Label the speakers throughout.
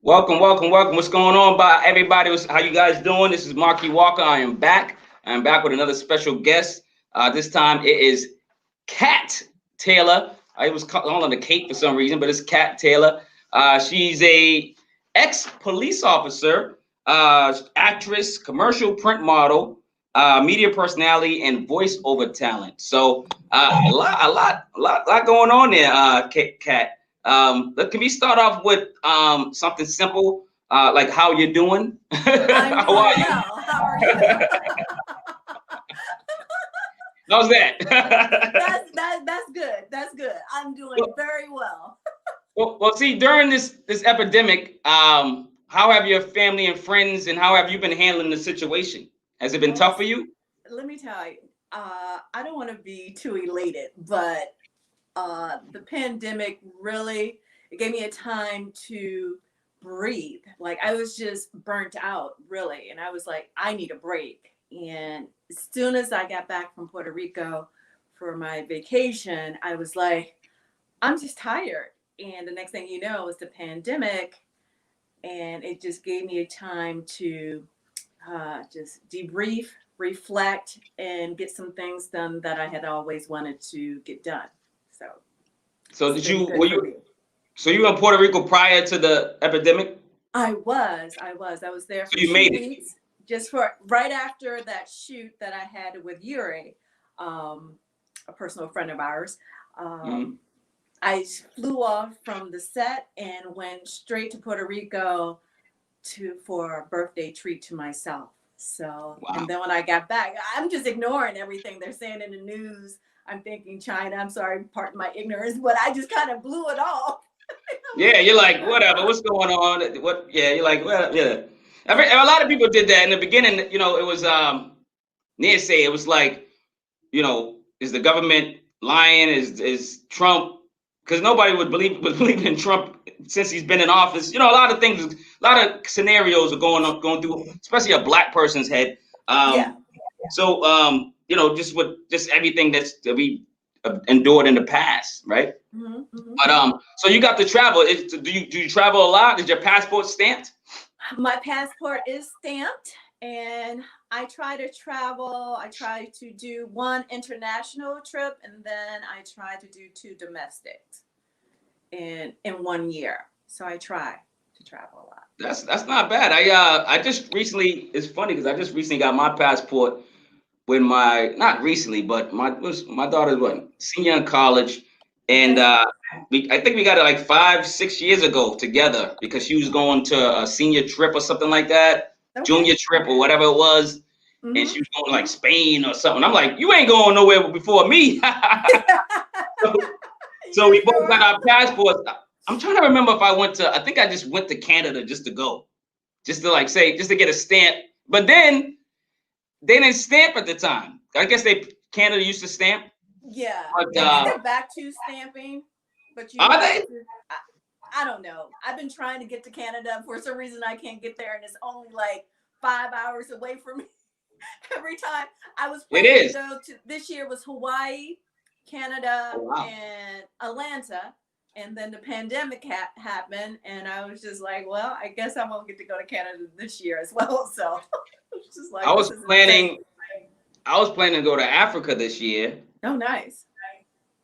Speaker 1: Welcome, welcome, welcome. What's going on, by everybody? How you guys doing? This is Marquis Walker. I am back. I'm back with another special guest. This time it is Kat Taylor. I was calling her Kate for some reason, but it's Kat Taylor. She's a ex-police officer, actress, commercial print model, media personality, and voiceover talent. So a lot going on there, Kat. Can we start off with something simple, like how you're doing?
Speaker 2: I'm
Speaker 1: How
Speaker 2: doing
Speaker 1: are you?
Speaker 2: well. How are you?
Speaker 1: How's that?
Speaker 2: That's good. That's good. I'm doing
Speaker 1: well,
Speaker 2: very well.
Speaker 1: well, see, during this epidemic, how have your family and friends, and how have you been handling the situation? Has it been
Speaker 2: Well,
Speaker 1: tough for you?
Speaker 2: let me tell you, I don't want to be too elated, but the pandemic really it gave me a time to breathe. Like I was just burnt out, really, and I was like, I need a break. And as soon as I got back from Puerto Rico for my vacation, I was like, I'm just tired. And the next thing you know is the pandemic, and it just gave me a time to just debrief, reflect, and get some things done that I had always wanted to get done. So
Speaker 1: So
Speaker 2: it's
Speaker 1: did
Speaker 2: been
Speaker 1: you
Speaker 2: good
Speaker 1: were
Speaker 2: for
Speaker 1: you
Speaker 2: me.
Speaker 1: so you were in Puerto Rico prior to the epidemic?
Speaker 2: I was there
Speaker 1: So
Speaker 2: for
Speaker 1: you
Speaker 2: two
Speaker 1: made it.
Speaker 2: weeks, just for right after that shoot that I had with Yuri, um, a personal friend of ours.
Speaker 1: Mhm.
Speaker 2: Um, I flew off from the set and went straight to Puerto Rico for a birthday treat to myself. So, and
Speaker 1: Wow.
Speaker 2: then when I got back, I'm just ignoring everything they're saying in the news. I'm thinking China. I'm sorry, pardon my ignorance, but I just kind of blew it all. I was
Speaker 1: Yeah, you're
Speaker 2: like,
Speaker 1: like, whatever, what's going on? What? Yeah, you're like, well, yeah. A lot of people did that in the beginning. It was say it was like, is the government lying? Is Trump? Because nobody was believing in Trump since he's been in office. A lot of things, a lot of scenarios are going through, especially a black person's head.
Speaker 2: yeah.
Speaker 1: Just everything that we endured in the past, right?
Speaker 2: Hmm.
Speaker 1: So you got to travel. Do you travel a lot? Is your passport stamped?
Speaker 2: My passport is stamped, and I try to travel. I try to do one international trip, and then I try to do two domestics in 1 year. So I try to travel a lot.
Speaker 1: That's not bad. I just recently. It's funny because I just recently got my passport when my not recently, but my daughter was senior in college, and
Speaker 2: Okay.
Speaker 1: I think we got it like 5, 6 years ago together because she was going to a senior trip or something like that,
Speaker 2: Okay.
Speaker 1: junior trip or whatever it was, and
Speaker 2: Hmm.
Speaker 1: she was going like Spain or something. I'm like, you ain't going nowhere before me. so, so
Speaker 2: You
Speaker 1: we both
Speaker 2: sure?
Speaker 1: got our passports. I'm trying to remember if I went to. I think I just went to Canada just to go, just to like say, just to get a stamp. But then they didn't stamp at the time. I guess Canada used to stamp,
Speaker 2: Yeah.
Speaker 1: but
Speaker 2: I think they're back to stamping, but you
Speaker 1: are
Speaker 2: have
Speaker 1: they?
Speaker 2: to. I don't know. I've been trying to get to Canada. For some reason, I can't get there, and it's only like 5 hours away from me. Every time I was
Speaker 1: It
Speaker 2: planning to
Speaker 1: is.
Speaker 2: go to this year was Hawaii, Canada,
Speaker 1: Oh wow.
Speaker 2: and Atlanta. And then the pandemic happened, and I was just like, well, I guess I won't get to go to Canada this year as well. So it's just
Speaker 1: I
Speaker 2: like, this
Speaker 1: was
Speaker 2: is insane.
Speaker 1: planning. I was planning to go to Africa this year
Speaker 2: Oh, nice.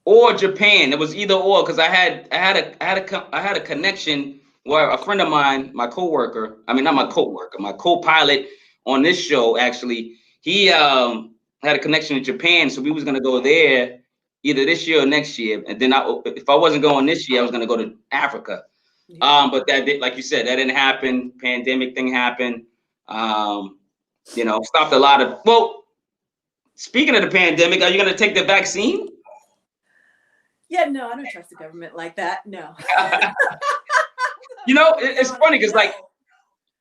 Speaker 1: or Japan. It was either or because I had a connection where a friend of mine, my coworker, I mean not my
Speaker 2: Mhm.
Speaker 1: coworker, my co-pilot on this show actually, he had a connection in Japan, so we was gonna go there either this year or next year. And then if I wasn't going this year, I was gonna go to Africa.
Speaker 2: Yeah.
Speaker 1: But that did, like you said, that didn't happen. Pandemic thing happened. Um, stopped a lot of. Well, speaking of the pandemic, are you gonna take the vaccine?
Speaker 2: Yeah, no, I don't trust the government like that. No.
Speaker 1: It's
Speaker 2: No,
Speaker 1: funny because like
Speaker 2: no.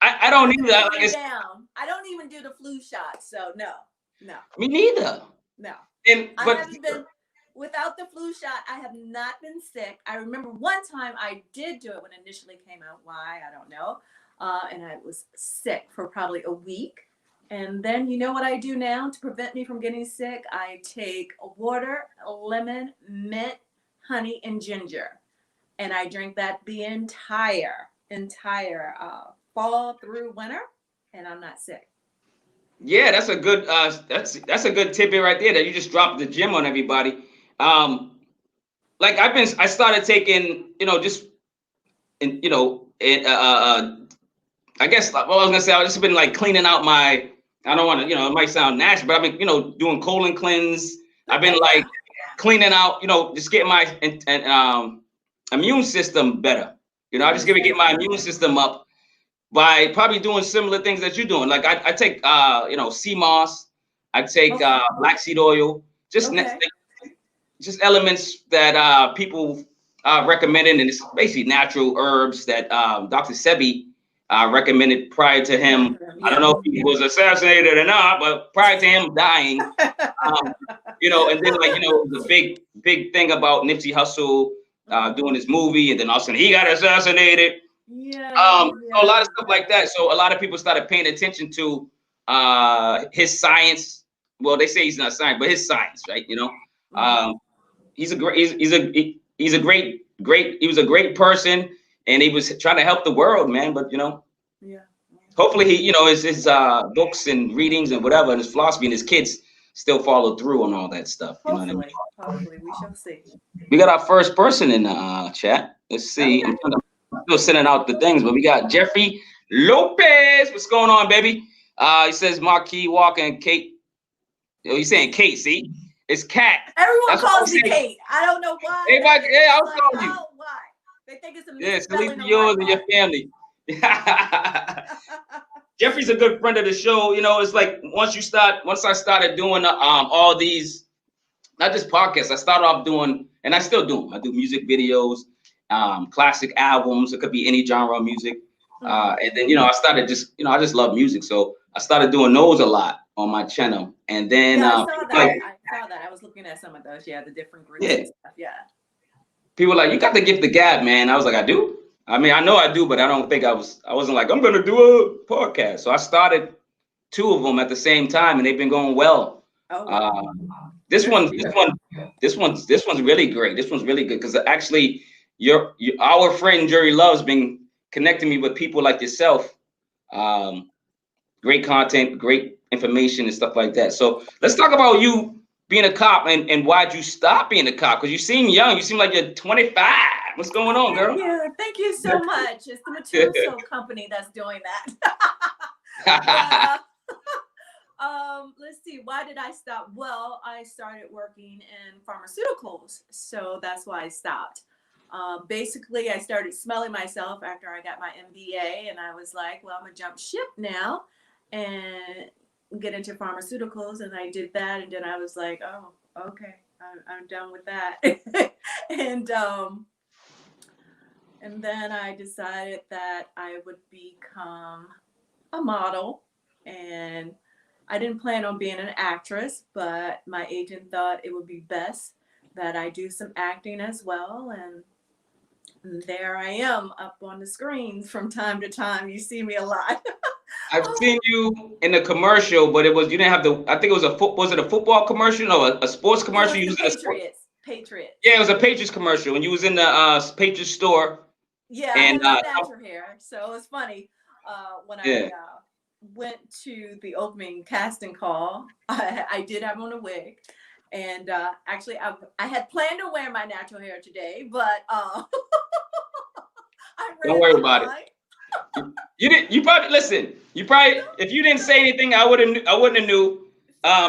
Speaker 1: I
Speaker 2: They
Speaker 1: don't
Speaker 2: have
Speaker 1: need
Speaker 2: to
Speaker 1: that.
Speaker 2: take
Speaker 1: Like
Speaker 2: me
Speaker 1: it's
Speaker 2: down. I don't even do the flu shot. So, no, no,
Speaker 1: me neither.
Speaker 2: no.
Speaker 1: And
Speaker 2: I
Speaker 1: but
Speaker 2: haven't been without the flu shot. I have not been sick. I remember one time I did do it when it initially came out. Why? I don't know. And I was sick for probably a week. And then you know what I do now to prevent me from getting sick? I take water, lemon, mint, honey, and ginger. And I drink that the entire entire fall through winter, and I'm not sick.
Speaker 1: Yeah, that's a good that's a good tidbit right there that you just dropped the gym on everybody. Like I started taking, just in, I guess what I was gonna say, I've just been like cleaning out my, I don't want to, it might sound nasty, but I've been, doing colon cleanse. I've been like cleaning out, just getting my immune system better. I just get my immune system up by probably doing similar things that you're doing. Like I take, sea moss, I take black seed oil, just just elements that people recommended, and it's basically natural herbs that Dr. Sebi recommended prior to him. I don't know if he was assassinated or not, but prior to him dying, and then the big thing about Nipsey Hussle doing his movie, and then all of a sudden he got assassinated. So a lot of stuff like that. So a lot of people started paying attention to his science. Well, they say he's not science, but his science, right? He's a great, he's a great, he was a great person, and he was trying to help the world, man. But hopefully he, his books and readings and whatever, and his philosophy and his kids still follow through on all that stuff. You know what I mean?
Speaker 2: Hopefully, we shall see.
Speaker 1: We got our first person in the chat. Let's see. I'm still sending out the things, but we got Jeffrey Lopez. What's going on, baby? He says Marquis, Walker, and Kate. He's saying Kate. See, it's Cat.
Speaker 2: Everyone calls me Kate. I don't know why.
Speaker 1: Everybody, I was calling you.
Speaker 2: Oh, why? They think it's a
Speaker 1: misspelling of yours and your family. Jeffrey's a good friend of the show. It's like once I started doing all these, not just podcasts, I started off doing, and I still do them. I do music videos, classic albums. It could be any genre of music. And then, I started just, I just love music. So I started doing those a lot on my channel. And then
Speaker 2: I saw that. I was looking at some of those. Yeah, the different groups and stuff. Yeah.
Speaker 1: People were like, you got the gift of gab, man. I was like, I do. I mean, I know I do, but I don't think I wasn't like, I'm gonna do a podcast. So I started 2 of them at the same time, and they've been going well. This one's really great. This one's really good because actually our friend Jerry Love's been connecting me with people like yourself. Great content, great information and stuff like that. So let's talk about you being a cop and why'd you stop being a cop? Because you seem young. You seem like you're 25. What's going on, girl?
Speaker 2: Yeah, thank you so much. It's the Material Soap Company that's doing that. Let's see. Why did I stop? Well, I started working in pharmaceuticals, so that's why I stopped. Basically, I started smelling myself after I got my MBA, and I was like, well, I'm gonna jump ship now and get into pharmaceuticals, and I did that, and then I was like, oh, okay, I'm done with that. And then I decided that I would become a model, and I didn't plan on being an actress, but my agent thought it would be best that I do some acting as well, and there I am up on the screens from time to time. You see me a lot.
Speaker 1: I've seen you in the commercial, but you didn't have I think it was was it a football commercial? No, a sports commercial.
Speaker 2: It was Patriots.
Speaker 1: Yeah, it was a Patriots commercial, and you was in the Patriots store.
Speaker 2: Yeah, and I had natural hair, so it was funny. When I went to the opening casting call, I did have on a wig, and actually I had planned to wear my natural hair today, but
Speaker 1: don't worry about it. You probably listen. If you didn't say anything, I wouldn't have knew.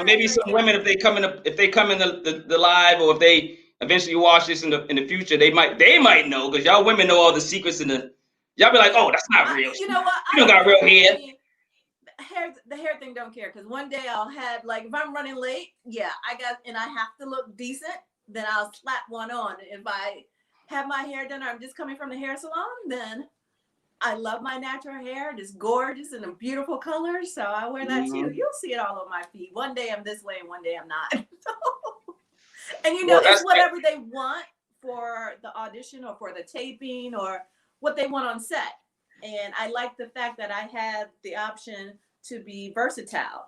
Speaker 1: Maybe some women, if they come in the live, or if they eventually watch this in the future, they might know, because y'all women know all the secrets y'all be like, oh, that's not real.
Speaker 2: You know what?
Speaker 1: You don't got real hair.
Speaker 2: The hair thing don't care, because one day I'll have, like, if I'm running late, and I have to look decent, then I'll slap one on. If I have my hair done, or I'm just coming from the hair salon, then I love my natural hair. It's gorgeous and a beautiful color, so I wear that too. You'll see it all on my feed. One day I'm this way, and one day I'm not. And it's whatever they want for the audition or for the taping or what they want on set. And I like the fact that I have the option to be versatile.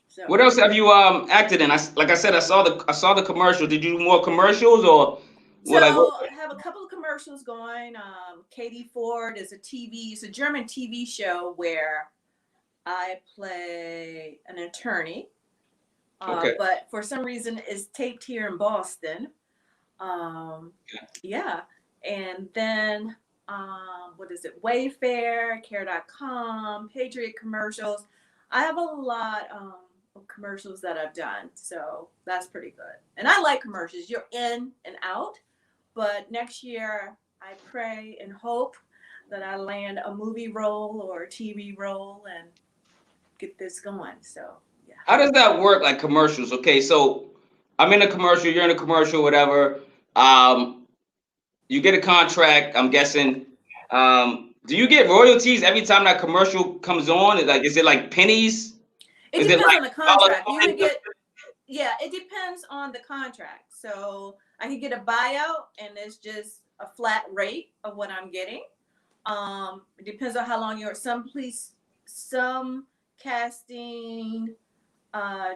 Speaker 2: So,
Speaker 1: what else have you acted in? Like I said, I saw the commercial. Did you do more commercials, or
Speaker 2: what? So I have a couple of commercials commercials going. Katie Ford is it's a German TV show where I play an attorney,
Speaker 1: Okay.
Speaker 2: but for some reason it's taped here in Boston. Yeah. And then, what is it? Wayfair, Care.com, Patriot commercials. I have a lot of commercials that I've done. So that's pretty good. And I like commercials. You're in and out. But next year, I pray and hope that I land a movie role or a TV role and get this going. So, yeah.
Speaker 1: How does that work? Like commercials? Okay, so I'm in a commercial. You're in a commercial. Whatever. You get a contract. I'm guessing. Do you get royalties every time that commercial comes on? Is it like pennies?
Speaker 2: It
Speaker 1: Is it
Speaker 2: depends
Speaker 1: like
Speaker 2: on the contract. You
Speaker 1: $1.20?
Speaker 2: can get, yeah, it depends on the contract. So I can get a buyout and it's just a flat rate of what I'm getting. It depends on how long some casting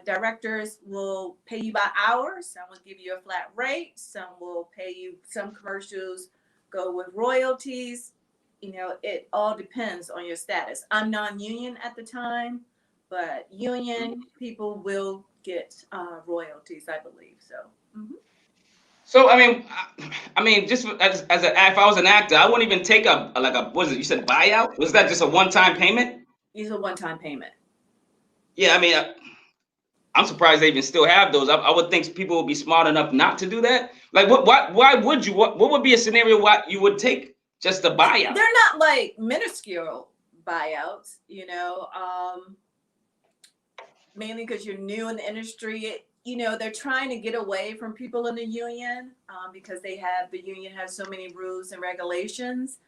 Speaker 2: directors will pay you by hour. Some will give you a flat rate. Some will pay you, some commercials go with royalties. It all depends on your status. I'm non-union at the time, but union people will get royalties, I believe. So. Mm-hmm.
Speaker 1: So I mean, just if I was an actor, I wouldn't even take a what is it? You said buyout? Was that just a one-time payment?
Speaker 2: It's a one-time payment.
Speaker 1: Yeah, I mean, I'm surprised they even still have those. I would think people would be smart enough not to do that. Like, why would you? What would be a scenario why you would take just a buyout?
Speaker 2: They're not like minuscule buyouts, mainly because you're new in the industry. They're trying to get away from people in the union because the union has so many rules and regulations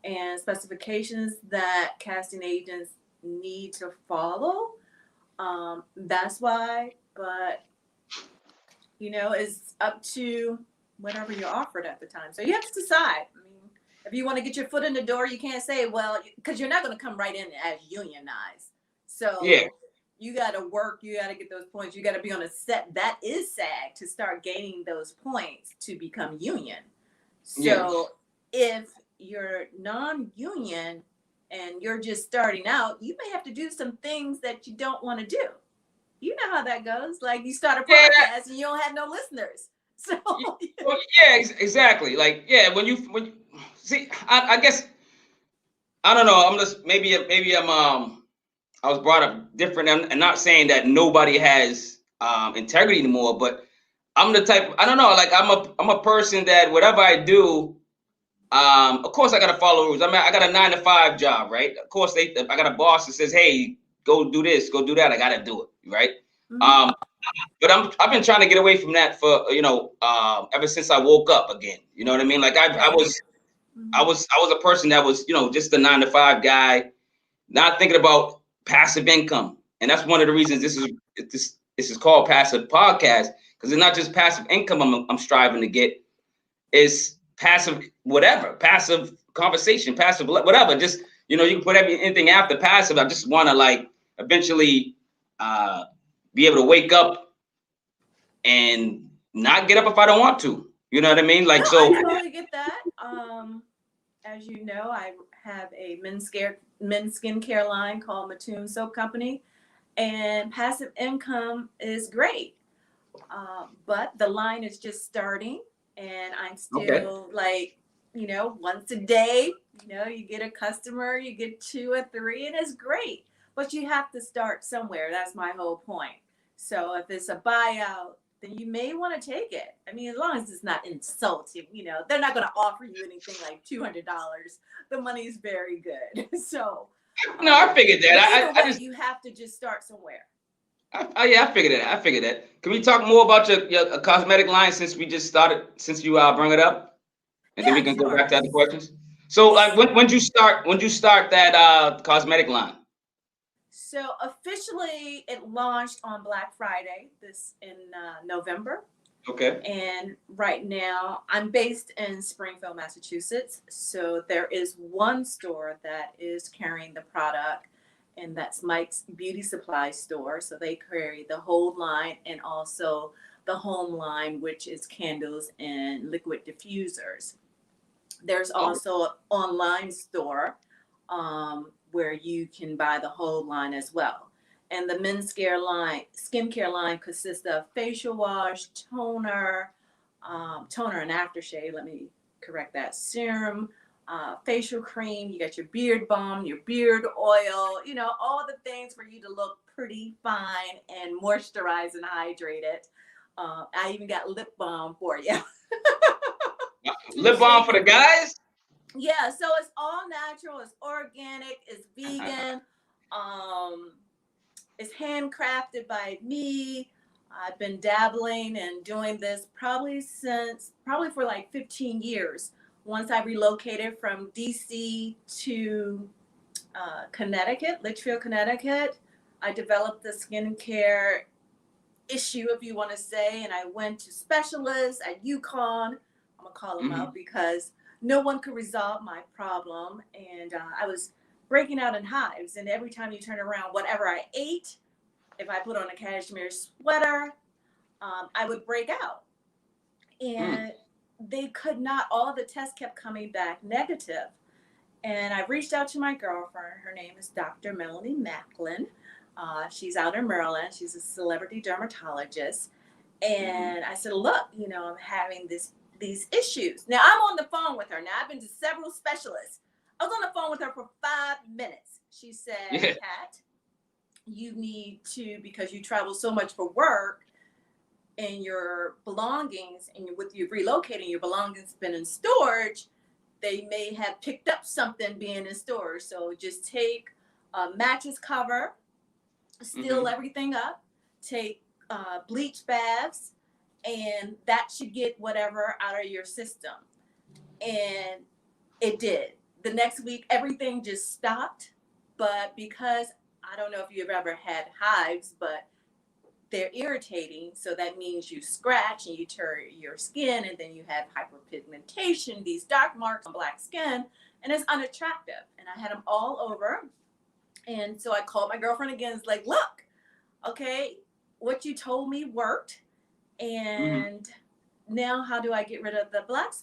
Speaker 2: and specifications that casting agents need to follow. That's why, but it's up to whatever you're offered at the time. So you have to decide. I mean, if you want to get your foot in the door, you can't say, well, because you're not going to come right in as unionized. So
Speaker 1: Yeah.
Speaker 2: you got to work, you got to get those points. You got to be on a set that is SAG to start gaining those points to become union. So if you're non-union and you're just starting out, you may have to do some things that you don't want to do. You know how that goes. Like you start a podcast and you don't have no listeners. So
Speaker 1: Well, exactly. Like, when you see, I guess I don't know. I'm just maybe I was brought up different. I'm not saying that nobody has integrity anymore, but I'm the type. I don't know. Like I'm a person that whatever I do, of course I gotta follow rules. I mean, I got a 9 to 5 job, right? Of course, I got a boss that says, "Hey, go do this, go do that." I gotta do it, right?
Speaker 2: mm-hmm.
Speaker 1: But I've been trying to get away from that for ever since I woke up again. You know what I mean? Like I was a person that was just a 9 to 5 guy, not thinking about passive income, and that's one of the reasons this is called Passive Podcast, because it's not just passive income I'm striving to get. It's passive passive conversation, passive whatever. Just you can put anything after passive. I just want to like eventually be able to wake up and not get up if I don't want to. You know what I mean? Like,
Speaker 2: no,
Speaker 1: so.
Speaker 2: I totally get that. As you know, I have a men's skincare line called Mattoon Soap Company, and passive income is great. But the line is just starting, and I'm still like, once a day, you get a customer, you get 2 or 3, and it's great. But you have to start somewhere. That's my whole point. So if it's a buyout, then you may want to take it. I mean, as long as it's not insulting, they're not going to offer you anything like $200. The money is very good. So
Speaker 1: No, I figured that.
Speaker 2: I just you have to just start somewhere.
Speaker 1: I figured that. I figured that. Can we talk more about your cosmetic line since we just started? Since you brought it up, and then we can go back to other questions. So, like, when you start that cosmetic line?
Speaker 2: So officially, it launched on Black Friday in November.
Speaker 1: Okay.
Speaker 2: And right now, I'm based in Springfield, Massachusetts. So there is one store that is carrying the product, and that's Mike's Beauty Supply Store. So they carry the whole line and also the home line, which is candles and liquid diffusers. There's also an online store where you can buy the whole line as well. And the men's skincare line consists of facial wash, toner and aftershave. Let me correct that. Serum, facial cream. You got your beard balm, your beard oil. You know, all the things for you to look pretty, fine, and moisturized and hydrated. I even got lip balm for you.
Speaker 1: Lip balm for the guys?
Speaker 2: Yeah, so it's all natural, it's organic, it's vegan, it's handcrafted by me. I've been dabbling and doing this probably for like 15 years. Once I relocated from DC to Connecticut, Litchfield, Connecticut, I developed the skincare issue, if you want to say, and I went to specialists at UConn. I'm gonna call them out because no one could resolve my problem, and I was breaking out in hives. And every time you turn around, whatever I ate, if I put on a cashmere sweater, I would break out. And they could not. All the tests kept coming back negative. And I reached out to my girlfriend. Her name is Dr. Melanie Macklin. She's out in Maryland. She's a celebrity dermatologist. And I said, look, you know, I'm having these issues. Now, I'm on the phone with her. Now, I've been to several specialists. I was on the phone with her for 5 minutes. She said, Kat, you need to, because you travel so much for work and your belongings, and with you relocating, your belongings been in storage, they may have picked up something being in storage. So just take a mattress cover, seal everything up, take bleach baths, and that should get whatever out of your system. And it did. The next week, everything just stopped. But because, I don't know if you've ever had hives, but they're irritating. So that means you scratch and you tear your skin, and then you have hyperpigmentation, these dark marks on black skin, and it's unattractive. And I had them all over. And so I called my girlfriend again. It's like, look, okay, what you told me worked. And now how do I get rid of the black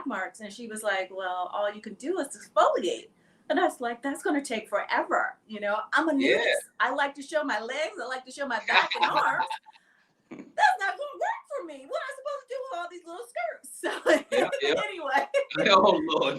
Speaker 2: marks? And she was like, well, all you can do is exfoliate. And I was like, that's going to take forever. You know, I'm a nudist. I like to show my legs. I like to show my back and arms. That's not going to work for me. What am I supposed to do with all these little skirts? So anyway.
Speaker 1: Oh, Lord.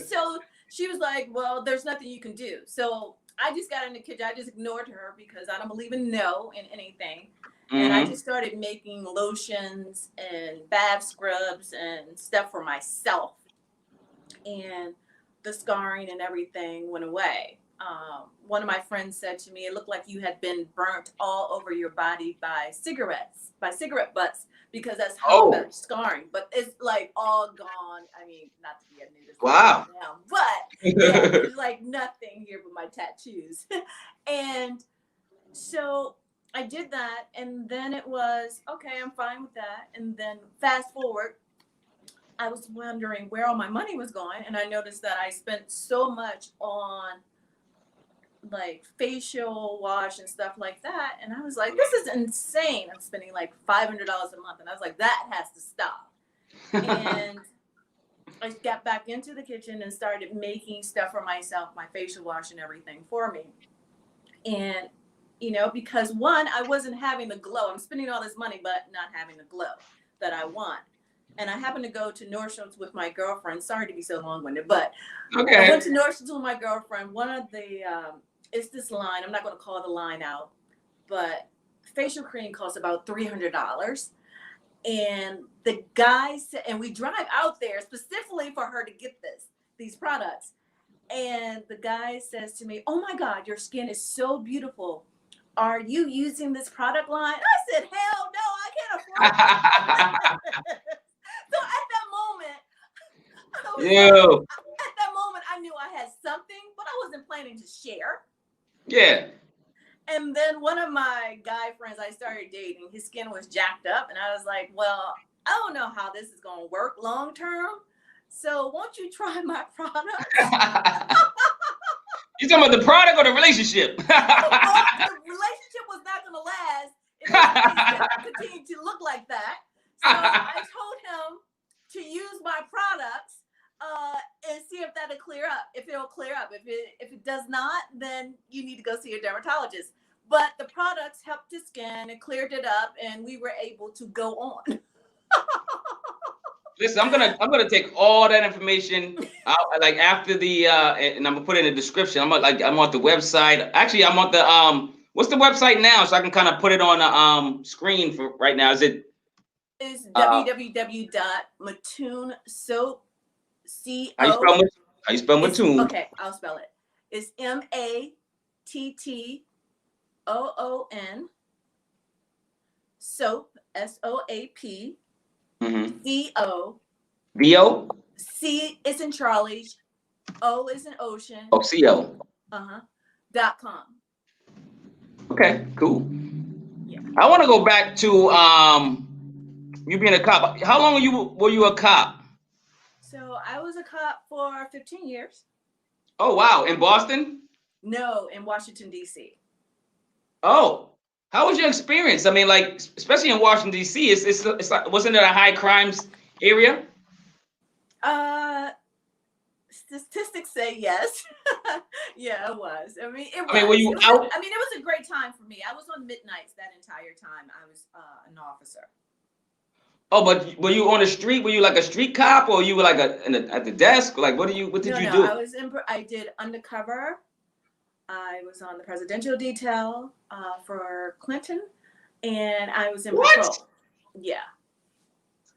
Speaker 2: So she was like, well, there's nothing you can do. So I just got in the kitchen. I just ignored her because I don't believe in no in anything. And I just started making lotions and bath scrubs and stuff for myself. And the scarring and everything went away. One of my friends said to me, it looked like you had been burnt all over your body by cigarette butts, because that's how much scarring. But it's like all gone. I mean, not to be a nudist now, but yeah, there's like nothing here but my tattoos. And so I did that, and then it was, okay, I'm fine with that. And then fast forward, I was wondering where all my money was going, and I noticed that I spent so much on like facial wash and stuff like that, and I was like, this is insane. I'm spending like $500 a month, and I was like, that has to stop. And I got back into the kitchen and started making stuff for myself, my facial wash and everything for me. And you know, because one, I wasn't having the glow. I'm spending all this money, but not having the glow that I want. And I happened to go to Nordstrom's with my girlfriend. Sorry to be so long-winded, but I went to Nordstrom's with my girlfriend. One of the, it's this line, I'm not going to call the line out, but facial cream costs about $300. And the guy said, and we drive out there specifically for her to get these products. And the guy says to me, oh my God, your skin is so beautiful. Are you using this product line? I said, hell no, I can't afford it. So at that moment, I knew I had something, but I wasn't planning to share.
Speaker 1: Yeah.
Speaker 2: And then one of my guy friends I started dating, his skin was jacked up. And I was like, well, I don't know how this is going to work long term. So won't you try my product?
Speaker 1: You talking about the product or the relationship?
Speaker 2: The relationship was not going to last if he continued to look like that. So I told him, use my products and see if that'll clear up. If it'll clear up. If it does not, then you need to go see a dermatologist. But the products helped the skin and cleared it up, and we were able to go on.
Speaker 1: Listen, I'm gonna take all that information out, like after the and I'm gonna put it in the description. I'm on the website. Actually, I'm on the what's the website now, so I can kind of put it on the screen for right now. Is it?
Speaker 2: It's www.mattoon.soap.
Speaker 1: How you spell Mattoon?
Speaker 2: Okay, I'll spell it. It's MATTOON. Soap, SOAP. CO.
Speaker 1: VO?
Speaker 2: C is in Charlie. O is in Ocean.
Speaker 1: Oh, CO.
Speaker 2: .com.
Speaker 1: Okay, cool.
Speaker 2: Yeah.
Speaker 1: I want to go back to you being a cop. How long were you a cop?
Speaker 2: So I was a cop for 15 years.
Speaker 1: Oh wow, in Boston?
Speaker 2: No, in Washington, D.C.
Speaker 1: Oh, how was your experience? I mean, like, especially in Washington, D.C., it's like, wasn't it a high crimes area?
Speaker 2: Statistics say yes. Yeah, it was. I mean, it was.
Speaker 1: I mean, were you out?
Speaker 2: I mean, it was a great time for me. I was on midnights that entire time. I was an officer.
Speaker 1: Oh, but were you on the street? Were you like a street cop, or you were like at the desk? Like, what did you do?
Speaker 2: I did undercover. I was on the presidential detail for Clinton, and I was in patrol. Yeah.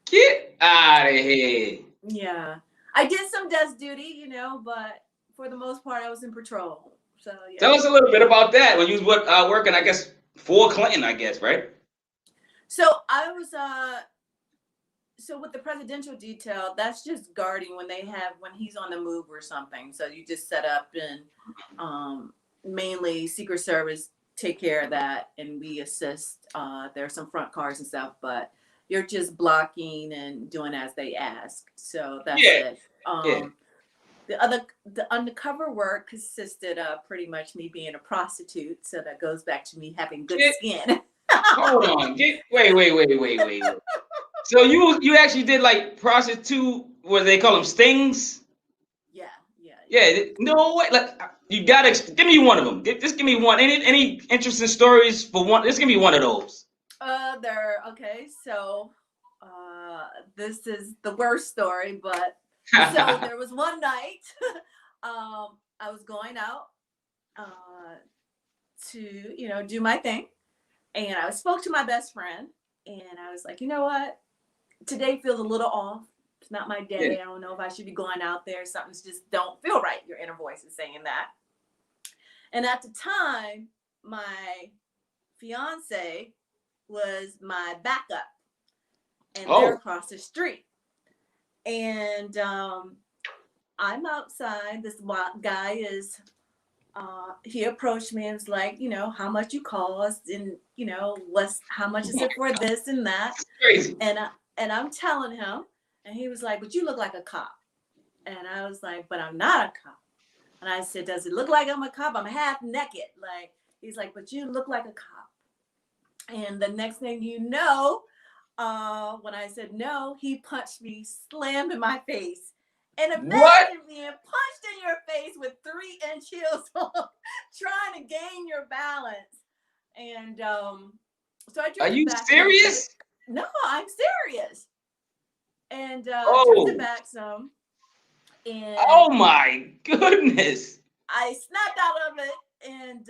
Speaker 1: Get out of here.
Speaker 2: Yeah. I did some desk duty, but for the most part, I was in patrol. So yeah.
Speaker 1: Tell us a little bit about that. When you was working, I guess, for Clinton, I guess, right?
Speaker 2: So I was so with the presidential detail, that's just guarding when he's on the move or something. So you just set up and mainly Secret Service take care of that, and we assist. There's some front cars and stuff, but you're just blocking and doing as they ask. So that's it. The undercover work consisted of pretty much me being a prostitute. So that goes back to me having good skin.
Speaker 1: Hold on. Wait. So you actually did like prostitute, what they call them, stings? Yeah. No way. Like, you gotta give me one of them. Just give me one. Any interesting stories for one? Just give me one of those.
Speaker 2: Okay. So this is the worst story, but so there was one night I was going out to do my thing, and I spoke to my best friend, and I was like, you know what, today feels a little off. It's not my day. I don't know if I should be going out there. Something's just don't feel right. Your inner voice is saying that. And at the time, my fiance was my backup, and they're across the street. And I'm outside. This guy is, he approached me and was like, how much you cost, and how much is it for this and that.
Speaker 1: That's crazy.
Speaker 2: And I'm telling him, and he was like, but you look like a cop. And I was like, but I'm not a cop. And I said, does it look like I'm a cop? I'm half naked. Like, he's like, but you look like a cop. And the next thing you know, when I said no, he punched me, slammed in my face. And imagine being punched in your face with 3-inch heels on, trying to gain your balance. And so I
Speaker 1: Are you serious?
Speaker 2: No, I'm serious. And drift it back some. And
Speaker 1: oh my goodness.
Speaker 2: I snapped out of it and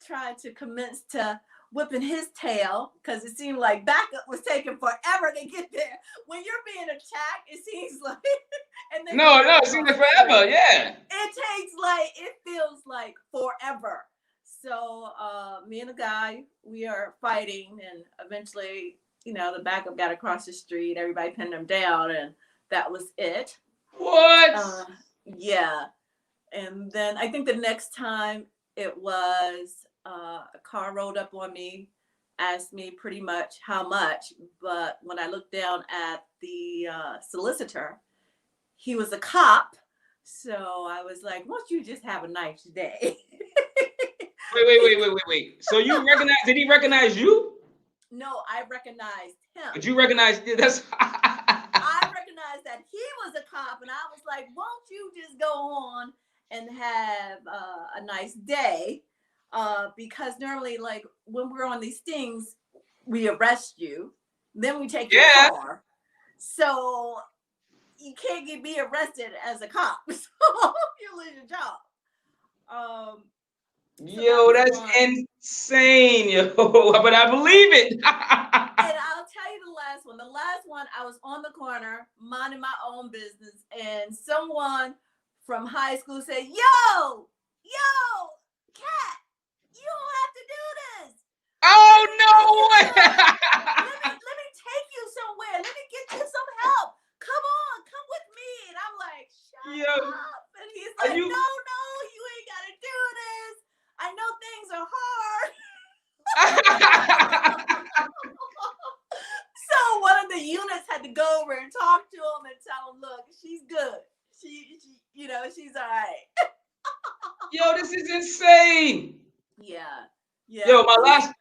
Speaker 2: tried to commence to whipping his tail, because it seemed like backup was taking forever to get there. When you're being attacked, it seems like and then
Speaker 1: it seems like forever, yeah.
Speaker 2: It feels like forever. So me and the guy, we are fighting, and eventually, the backup got across the street, everybody pinned him down, and that was it.
Speaker 1: What?
Speaker 2: Yeah. And then I think the next time it was a car rolled up on me, asked me pretty much how much, but when I looked down at the solicitor, he was a cop. So I was like, won't you just have a nice day?
Speaker 1: Wait. So did he recognize you?
Speaker 2: No, I recognized him.
Speaker 1: But you recognize, that's
Speaker 2: like, won't you just go on and have a nice day? Because normally, like when we're on these things, we arrest you, then we take your car. So you can't be arrested as a cop, so you lose your job.
Speaker 1: Yo, that's insane, yo. But I believe it.
Speaker 2: And I'll tell you the last one. The last one, I was on the corner minding my own business, and someone from high school said, "Yo, Cat, you don't have to do this.
Speaker 1: Oh no way!
Speaker 2: Let me take you somewhere. Let me get you some help. Come on, come with me." And I'm like, "Shut up!" And he's like, "No, you ain't gotta do this. I know things are hard." So one of the units had to go over and talk to him and tell him, "Look, she's good. She she's all right."
Speaker 1: Yo, this is insane.
Speaker 2: Yeah.
Speaker 1: Yo, my last.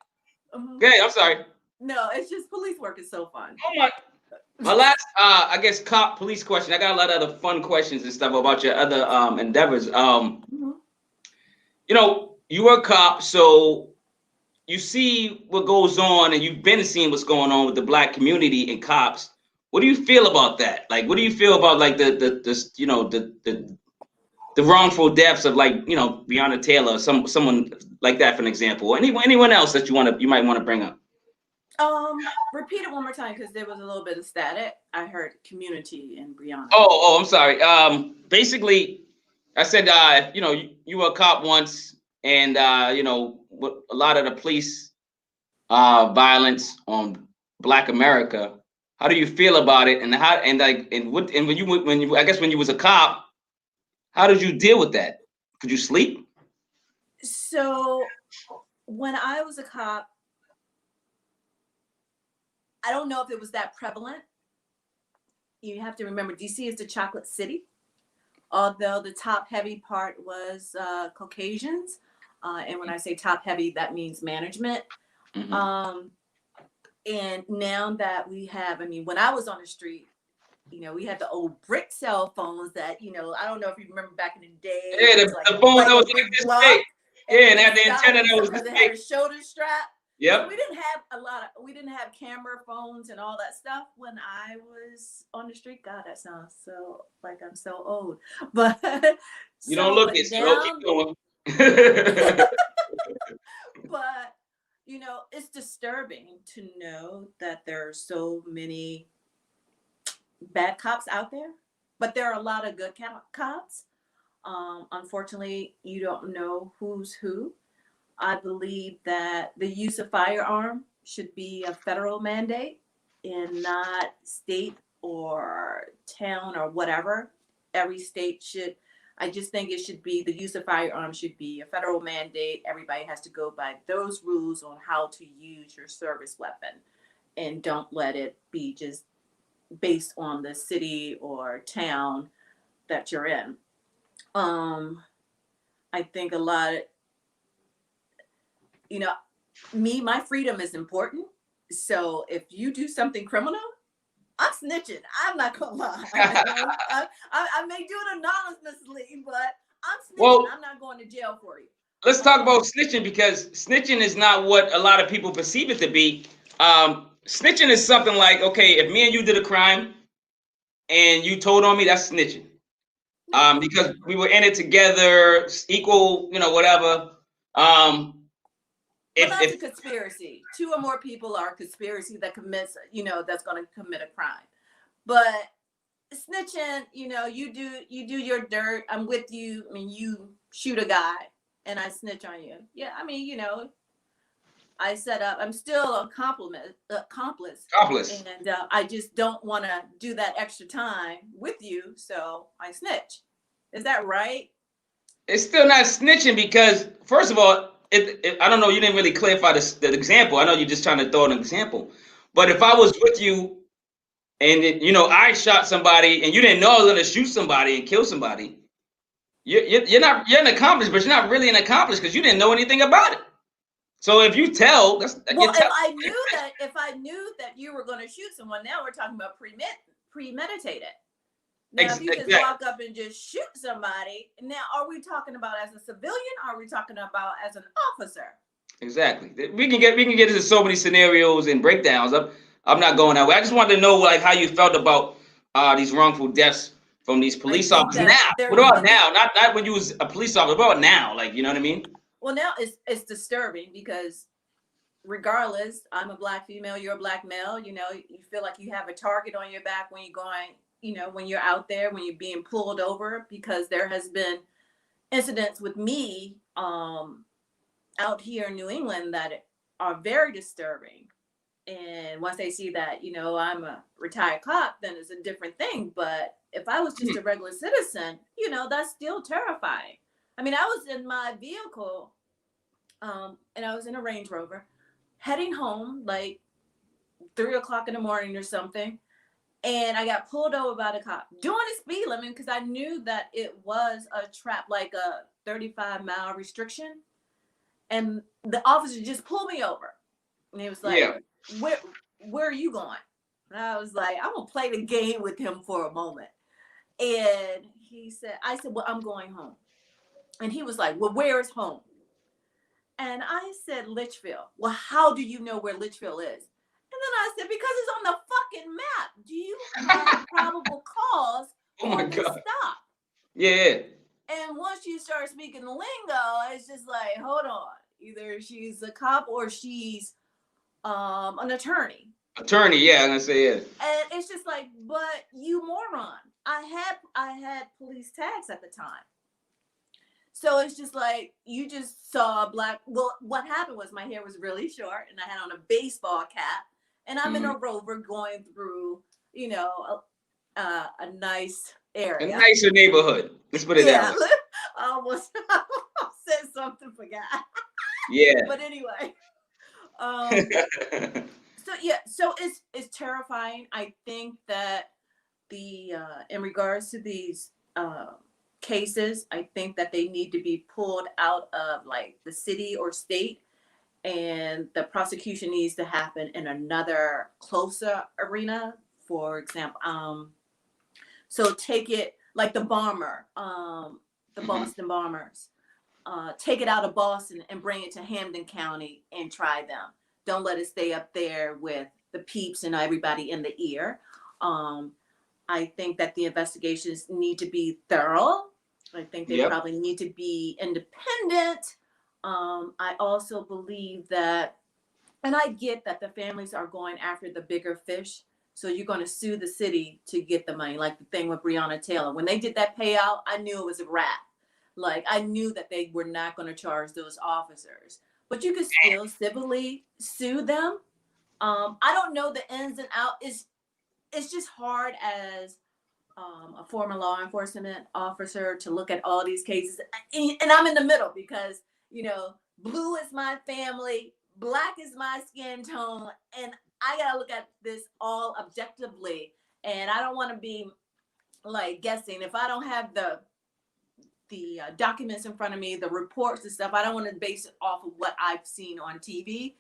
Speaker 1: Okay, I'm sorry.
Speaker 2: No, it's just police work is so fun.
Speaker 1: Oh my last, I guess, police question. I got a lot of other fun questions and stuff about your other endeavors. You know, you were a cop, so you see what goes on, and you've been seeing what's going on with the Black community and cops. What do you feel about that? Like, what do you feel about like the wrongful deaths of, like, you know, Breonna Taylor, someone like that, for an example, or anyone else that you might want to bring up?
Speaker 2: Repeat it one more time, because there was a little bit of static. I heard community and Breonna.
Speaker 1: Oh, I'm sorry. Basically, I said, you know, you were a cop once, and you know, a lot of the police violence on Black America. How do you feel about it? And when you I guess when you was a cop, how did you deal with that? Could you sleep?
Speaker 2: So when I was a cop, I don't know if it was that prevalent. You have to remember, DC is the chocolate city. Although the top heavy part was Caucasians. And when I say top heavy, that means management. And now that we have, I mean, when I was on the street, you know, we had the old brick cell phones that, you know, I don't know if you remember back in the day.
Speaker 1: Yeah, the phone that was like this big. Yeah, and had the antenna that was this big.
Speaker 2: It had a shoulder strap.
Speaker 1: Yep.
Speaker 2: So we didn't have camera phones and all that stuff when I was on the street. God, that sounds so like I'm so old. But
Speaker 1: you don't look it, so keep going.
Speaker 2: But you know, it's disturbing to know that there are so many bad cops out there, but there are a lot of good cops. Unfortunately, you don't know who's who. I believe that the use of firearm should be a federal mandate and not state or town or whatever. Every state should. I just think it should be, the use of firearms should be a federal mandate. Everybody has to go by those rules on how to use your service weapon, and don't let it be just based on the city or town that you're in. I think a lot of, you know, my freedom is important. So if you do something criminal, I'm snitching. I'm not gonna lie. I may do it anonymously, but I'm snitching. Well, I'm not going to jail for you.
Speaker 1: Let's talk about snitching, because snitching is not what a lot of people perceive it to be. Snitching is something like, okay, if me and you did a crime and you told on me, that's snitching. Because we were in it together, equal, you know, whatever.
Speaker 2: Well, that's a conspiracy. Two or more people are a conspiracy that commits, you know, that's going to commit a crime. But snitching, you know, you do your dirt. I'm with you. I mean, you shoot a guy and I snitch on you. Yeah, I mean, you know, I set up. I'm still an accomplice. And I just don't want to do that extra time with you, so I snitch. Is that right?
Speaker 1: It's still not snitching, because first of all, I don't know, you didn't really clarify the example. I know you're just trying to throw an example. But if I was with you and, you know, I shot somebody and you didn't know I was going to shoot somebody and kill somebody, you're an accomplice, but you're not really an accomplice because you didn't know anything about it. So if you tell,
Speaker 2: if I knew that you were going to shoot someone, now we're talking about premeditated. Now, if you just walk up and just shoot somebody, now are we talking about as a civilian? Or are we talking about as an officer?
Speaker 1: Exactly. We can get into so many scenarios and breakdowns. I'm not going that way. I just wanted to know like how you felt about these wrongful deaths from these police officers now. What about now? Not when you was a police officer. What about now? Like, you know what I mean?
Speaker 2: Well, now it's disturbing because regardless, I'm a black female, you're a black male, you know, you feel like you have a target on your back when you're going, you know, when you're out there, when you're being pulled over, because there has been incidents with me out here in New England that are very disturbing. And once they see that, you know, I'm a retired cop, then it's a different thing. But if I was just a regular citizen, you know, that's still terrifying. I mean, I was in my vehicle and I was in a Range Rover heading home like 3:00 in the morning or something. And I got pulled over by the cop doing a speed limit because I knew that it was a trap, like a 35-mile restriction. And the officer just pulled me over. And he was like, where are you going? And I was like, I'm going to play the game with him for a moment. And I said, well, I'm going home. And he was like, well, where is home? And I said, Litchfield. Well, how do you know where Litchfield is? And then I said, because it's on the fucking map. Do you have probable cause for this stop?
Speaker 1: Yeah.
Speaker 2: And once you start speaking the lingo, it's just like, hold on. Either she's a cop or she's an attorney.
Speaker 1: Attorney, yeah, I'm gonna say it.
Speaker 2: And it's just like, but you moron. I had police tags at the time. So it's just like, you just saw a black, well, what happened was my hair was really short and I had on a baseball cap and I'm in a Rover going through, you know, a nice area.
Speaker 1: A nicer neighborhood. Let's put it that way.
Speaker 2: I almost said something, forgot.
Speaker 1: Yeah.
Speaker 2: But anyway. So it's terrifying. I think that in regards to these cases, I think that they need to be pulled out of like the city or state, and the prosecution needs to happen in another closer arena. For example, so take it like the bomber, the Boston bombers. Take it out of Boston and bring it to Hampden County and try them. Don't let it stay up there with the peeps and everybody in the ear. I think that the investigations need to be thorough. I think they probably need to be independent. I also believe that, and I get that the families are going after the bigger fish. So you're going to sue the city to get the money, like the thing with Breonna Taylor. When they did that payout, I knew it was a wrap. Like, I knew that they were not going to charge those officers. But you could still civilly sue them. I don't know the ins and outs. It's just hard as a former law enforcement officer to look at all these cases. And I'm in the middle because, you know, blue is my family, black is my skin tone, and I got to look at this all objectively. And I don't want to be like guessing. If I don't have the documents in front of me, the reports and stuff, I don't want to base it off of what I've seen on TV.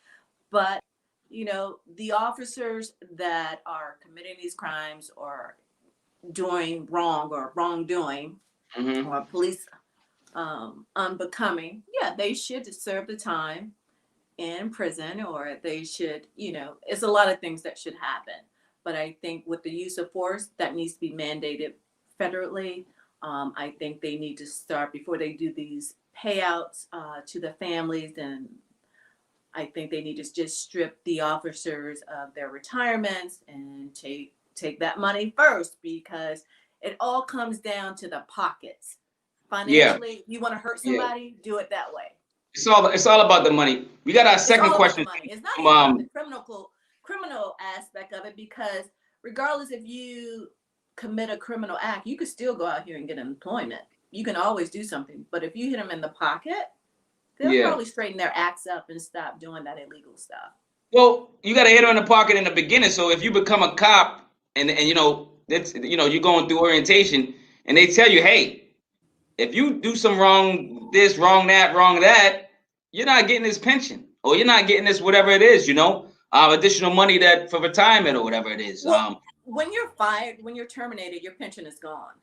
Speaker 2: But, you know, the officers that are committing these crimes or doing wrong or wrongdoing or police unbecoming, they should serve the time in prison, or they should, you know, it's a lot of things that should happen. But I think with the use of force, that needs to be mandated federally. I think they need to start before they do these payouts to the families, and I think they need to just strip the officers of their retirements and take that money first, because it all comes down to the pockets. Financially, you want to hurt somebody, do it that way.
Speaker 1: It's all about the money. We got our second question.
Speaker 2: It's not even about the criminal aspect of it, because regardless if you commit a criminal act, you could still go out here and get employment. You can always do something. But if you hit them in the pocket, they'll probably straighten their acts up and stop doing that illegal stuff.
Speaker 1: Well, you got to hit them in the pocket in the beginning. So if you become a cop and you know, that's, you know, you're going through orientation and they tell you, hey, if you do some wrong, this, wrong, that, you're not getting this pension, or you're not getting this, whatever it is, you know, additional money that for retirement or whatever it is.
Speaker 2: Well, when you're fired, when you're terminated, your pension is gone.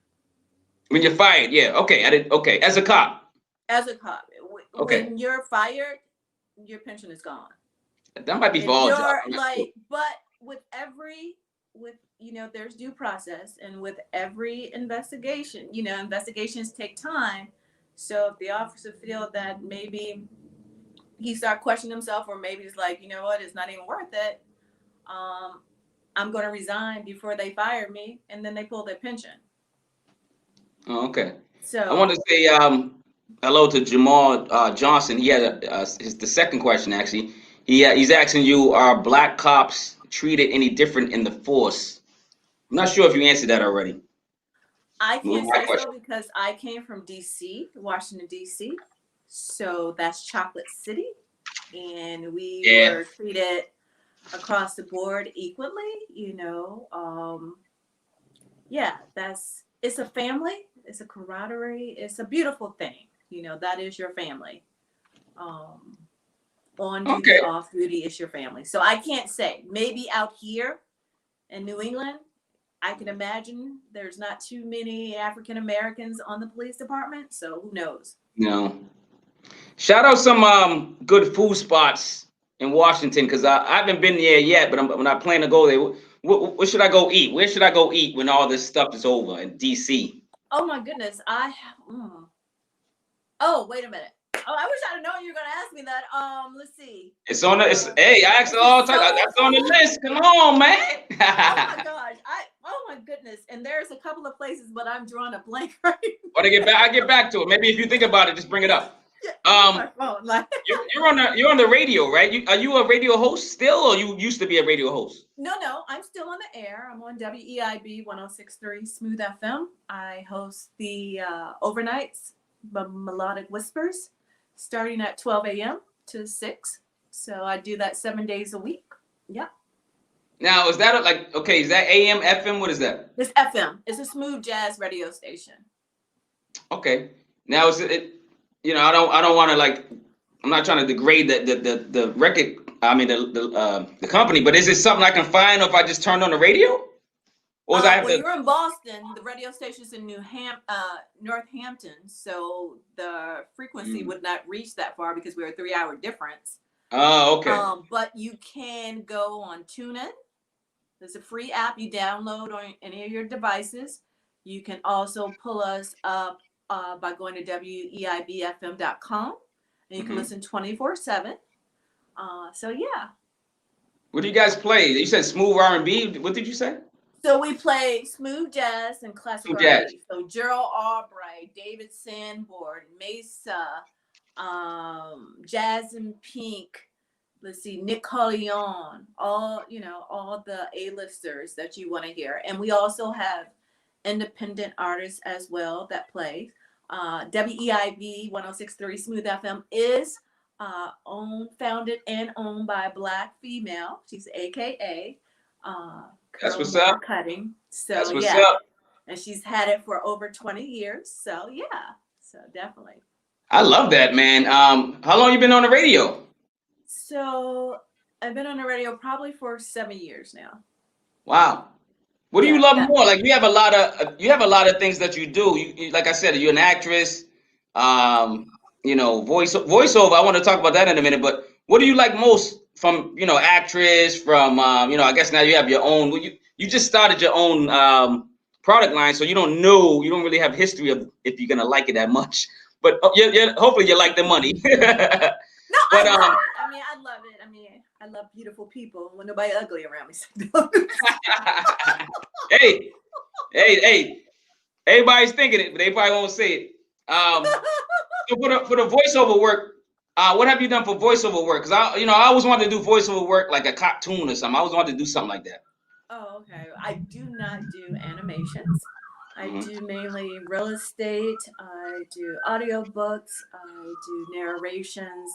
Speaker 1: When you're fired, yeah. Okay, I did. Okay, as a cop.
Speaker 2: As a cop,
Speaker 1: Okay.
Speaker 2: when you're fired, your pension is gone.
Speaker 1: That might be
Speaker 2: If
Speaker 1: for all jobs.
Speaker 2: you're like, but with there's due process, and with every investigation, investigations take time. So if the officer feel that maybe he start questioning himself, or maybe he's like, you know what, it's not even worth it. I'm going to resign before they fire me, and then they pull their pension.
Speaker 1: Oh, okay.
Speaker 2: So
Speaker 1: I want to say hello to Jamal Johnson. He had the second question actually. He's asking you, are black cops treated any different in the force? I'm not sure if you answered that already.
Speaker 2: I can't say so because I came from DC, Washington, DC. So that's Chocolate City. And we were treated across the board equally, it's a family, it's a camaraderie, it's a beautiful thing. That is your family. On duty, off duty, it's your family. So I can't say. Maybe out here in New England, I can imagine there's not too many African Americans on the police department. So who knows?
Speaker 1: No. Shout out some good food spots in Washington, because I haven't been there yet, but when I plan to go there, what should I go eat? Where should I go eat when all this stuff is over in DC?
Speaker 2: Oh my goodness. Oh, wait a minute. Oh, I wish I'd known you were gonna ask me that. Let's see.
Speaker 1: It's on the. Hey, I asked all the time. That's on the list. Come on, man.
Speaker 2: Oh my gosh. Oh my goodness. And there's a couple of places, but I'm drawing a blank right now.
Speaker 1: I get back to it. Maybe if you think about it, just bring it up.
Speaker 2: My phone,
Speaker 1: you're on the radio, right? Are you a radio host still, or you used to be a radio host?
Speaker 2: No, I'm still on the air. I'm on WEIB 106.3 Smooth FM. I host the overnights, Melodic Whispers, starting at 12 a.m. to 6. So I do that 7 days a week. Yeah. Now,
Speaker 1: is that is that AM, FM? What is that?
Speaker 2: It's FM. It's a smooth jazz radio station.
Speaker 1: Okay. Now, is it? I don't want to I'm not trying to degrade the record. I mean the company, but is it something I can find if I just turned on the radio? Or
Speaker 2: you're in Boston. The radio station's in Northampton, so the frequency would not reach that far because we're a 3-hour difference.
Speaker 1: Oh, okay.
Speaker 2: But you can go on TuneIn. There's a free app you download on any of your devices. You can also pull us up by going to weibfm.com, and you can listen 24/7. So yeah.
Speaker 1: What do you guys play? You said smooth R&B. What did you say?
Speaker 2: So we play smooth jazz and classical R&B. So Gerald Albright, David Sanborn, Mesa, Jazz and Pink. Let's see, Nick Corleone. All the A-listers that you want to hear, and we also have independent artists as well that play. WEIB 106.3 Smooth FM is founded and owned by a Black female. She's AKA
Speaker 1: that's what's up.
Speaker 2: Cutting. So
Speaker 1: that's what's up.
Speaker 2: And she's had it for over 20 years. So yeah. So definitely.
Speaker 1: I love that, man. How long you been on the radio?
Speaker 2: So I've been on the radio probably for 7 years now.
Speaker 1: Wow. What do you love more? Like you have a lot of things that you do. You like I said, you're an actress. Voiceover. I want to talk about that in a minute. But what do you like most from actress? From I guess now you have your own. You just started your own product line, so you don't really have history of if you're gonna like it that much. But hopefully you like the money.
Speaker 2: No, but, I love it. I love it. I love beautiful people when nobody ugly around me.
Speaker 1: Hey, everybody's thinking it, but they probably won't say it. So for the voiceover work, what have you done for voiceover work? Because I always wanted to do voiceover work like a cartoon or something. I always wanted to do something like that.
Speaker 2: Oh, okay. I do not do animations. I do mainly real estate. I do audiobooks. I do narrations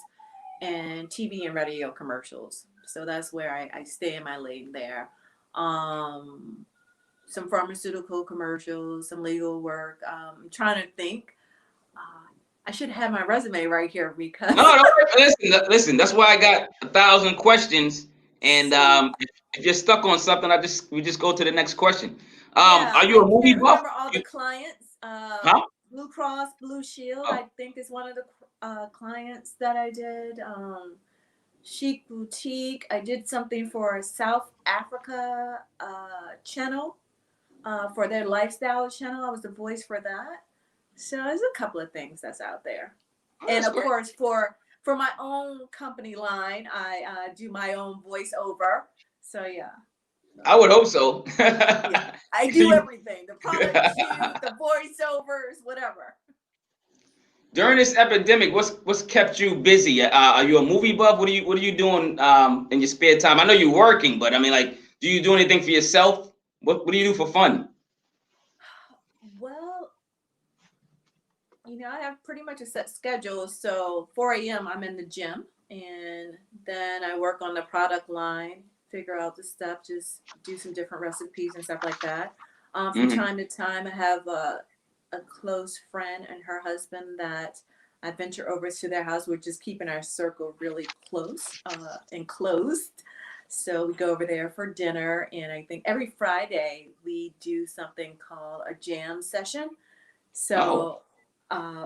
Speaker 2: and TV and radio commercials. So that's where I stay in my lane there. Some pharmaceutical commercials, some legal work. I'm trying to think. I should have my resume right here because.
Speaker 1: No, listen. That's why I got 1,000 questions And
Speaker 2: So
Speaker 1: if you're stuck on something, we just go to the next question.
Speaker 2: yeah,
Speaker 1: Are you
Speaker 2: I
Speaker 1: a movie
Speaker 2: can't
Speaker 1: buff?
Speaker 2: remember all the clients.
Speaker 1: Huh?
Speaker 2: Blue Cross Blue Shield,
Speaker 1: Oh,
Speaker 2: I think, is one of the clients that I did. Chic Boutique. I did something for South Africa channel for their lifestyle channel. I was the voice for that. So there's a couple of things that's out there.
Speaker 1: oh,
Speaker 2: And
Speaker 1: that's
Speaker 2: of
Speaker 1: great.
Speaker 2: course, for my own company line, I do my own voiceover. So yeah.
Speaker 1: I would hope so.
Speaker 2: Yeah, I do everything: the product shoot, the voiceovers, whatever.
Speaker 1: During this epidemic, what's kept you busy? Are you a movie buff? What are you doing in your spare time? I know you're working, but I mean, like, do you do anything for yourself? What do you do for fun?
Speaker 2: Well, I have pretty much a set schedule. So 4 a.m. I'm in the gym, and then I work on the product line, figure out the stuff, just do some different recipes and stuff like that. From
Speaker 1: Hmm.
Speaker 2: time to time, I have a close friend and her husband that I venture over to their house. We're just keeping our circle really close and closed. So we go over there for dinner, and I think every Friday we do something called a jam session.
Speaker 1: Oh.
Speaker 2: So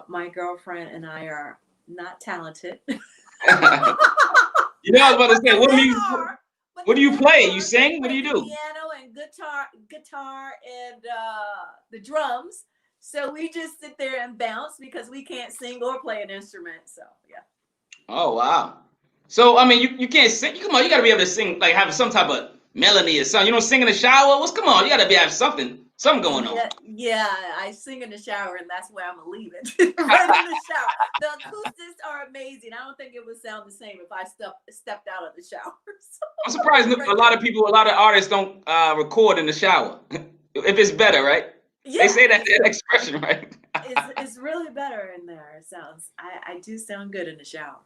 Speaker 2: my girlfriend and I are not talented.
Speaker 1: You know, I was about to
Speaker 2: But
Speaker 1: say,
Speaker 2: the men are. But
Speaker 1: what
Speaker 2: the
Speaker 1: do you
Speaker 2: men
Speaker 1: play? You
Speaker 2: are. They
Speaker 1: sing? What do
Speaker 2: play
Speaker 1: you
Speaker 2: the
Speaker 1: do?
Speaker 2: piano and guitar and the drums. So we just sit there and bounce because we can't sing or play an instrument. So yeah.
Speaker 1: Oh wow. So I mean, you can't sing. Come on, you gotta be able to sing, like have some type of melody or something. You don't sing in the shower. What's Come on, you gotta have something going on.
Speaker 2: Yeah, I sing in the shower, and that's where I'm gonna leave it. Right in the shower. The acoustics are amazing. I don't think it would sound the same if I stepped out of the shower. So,
Speaker 1: I'm surprised
Speaker 2: right
Speaker 1: a lot
Speaker 2: there.
Speaker 1: of people, a lot of artists don't record in the shower if it's better, right? They
Speaker 2: Yeah,
Speaker 1: say that expression, right?
Speaker 2: it's really better in there. It sounds. I do sound good in the shower.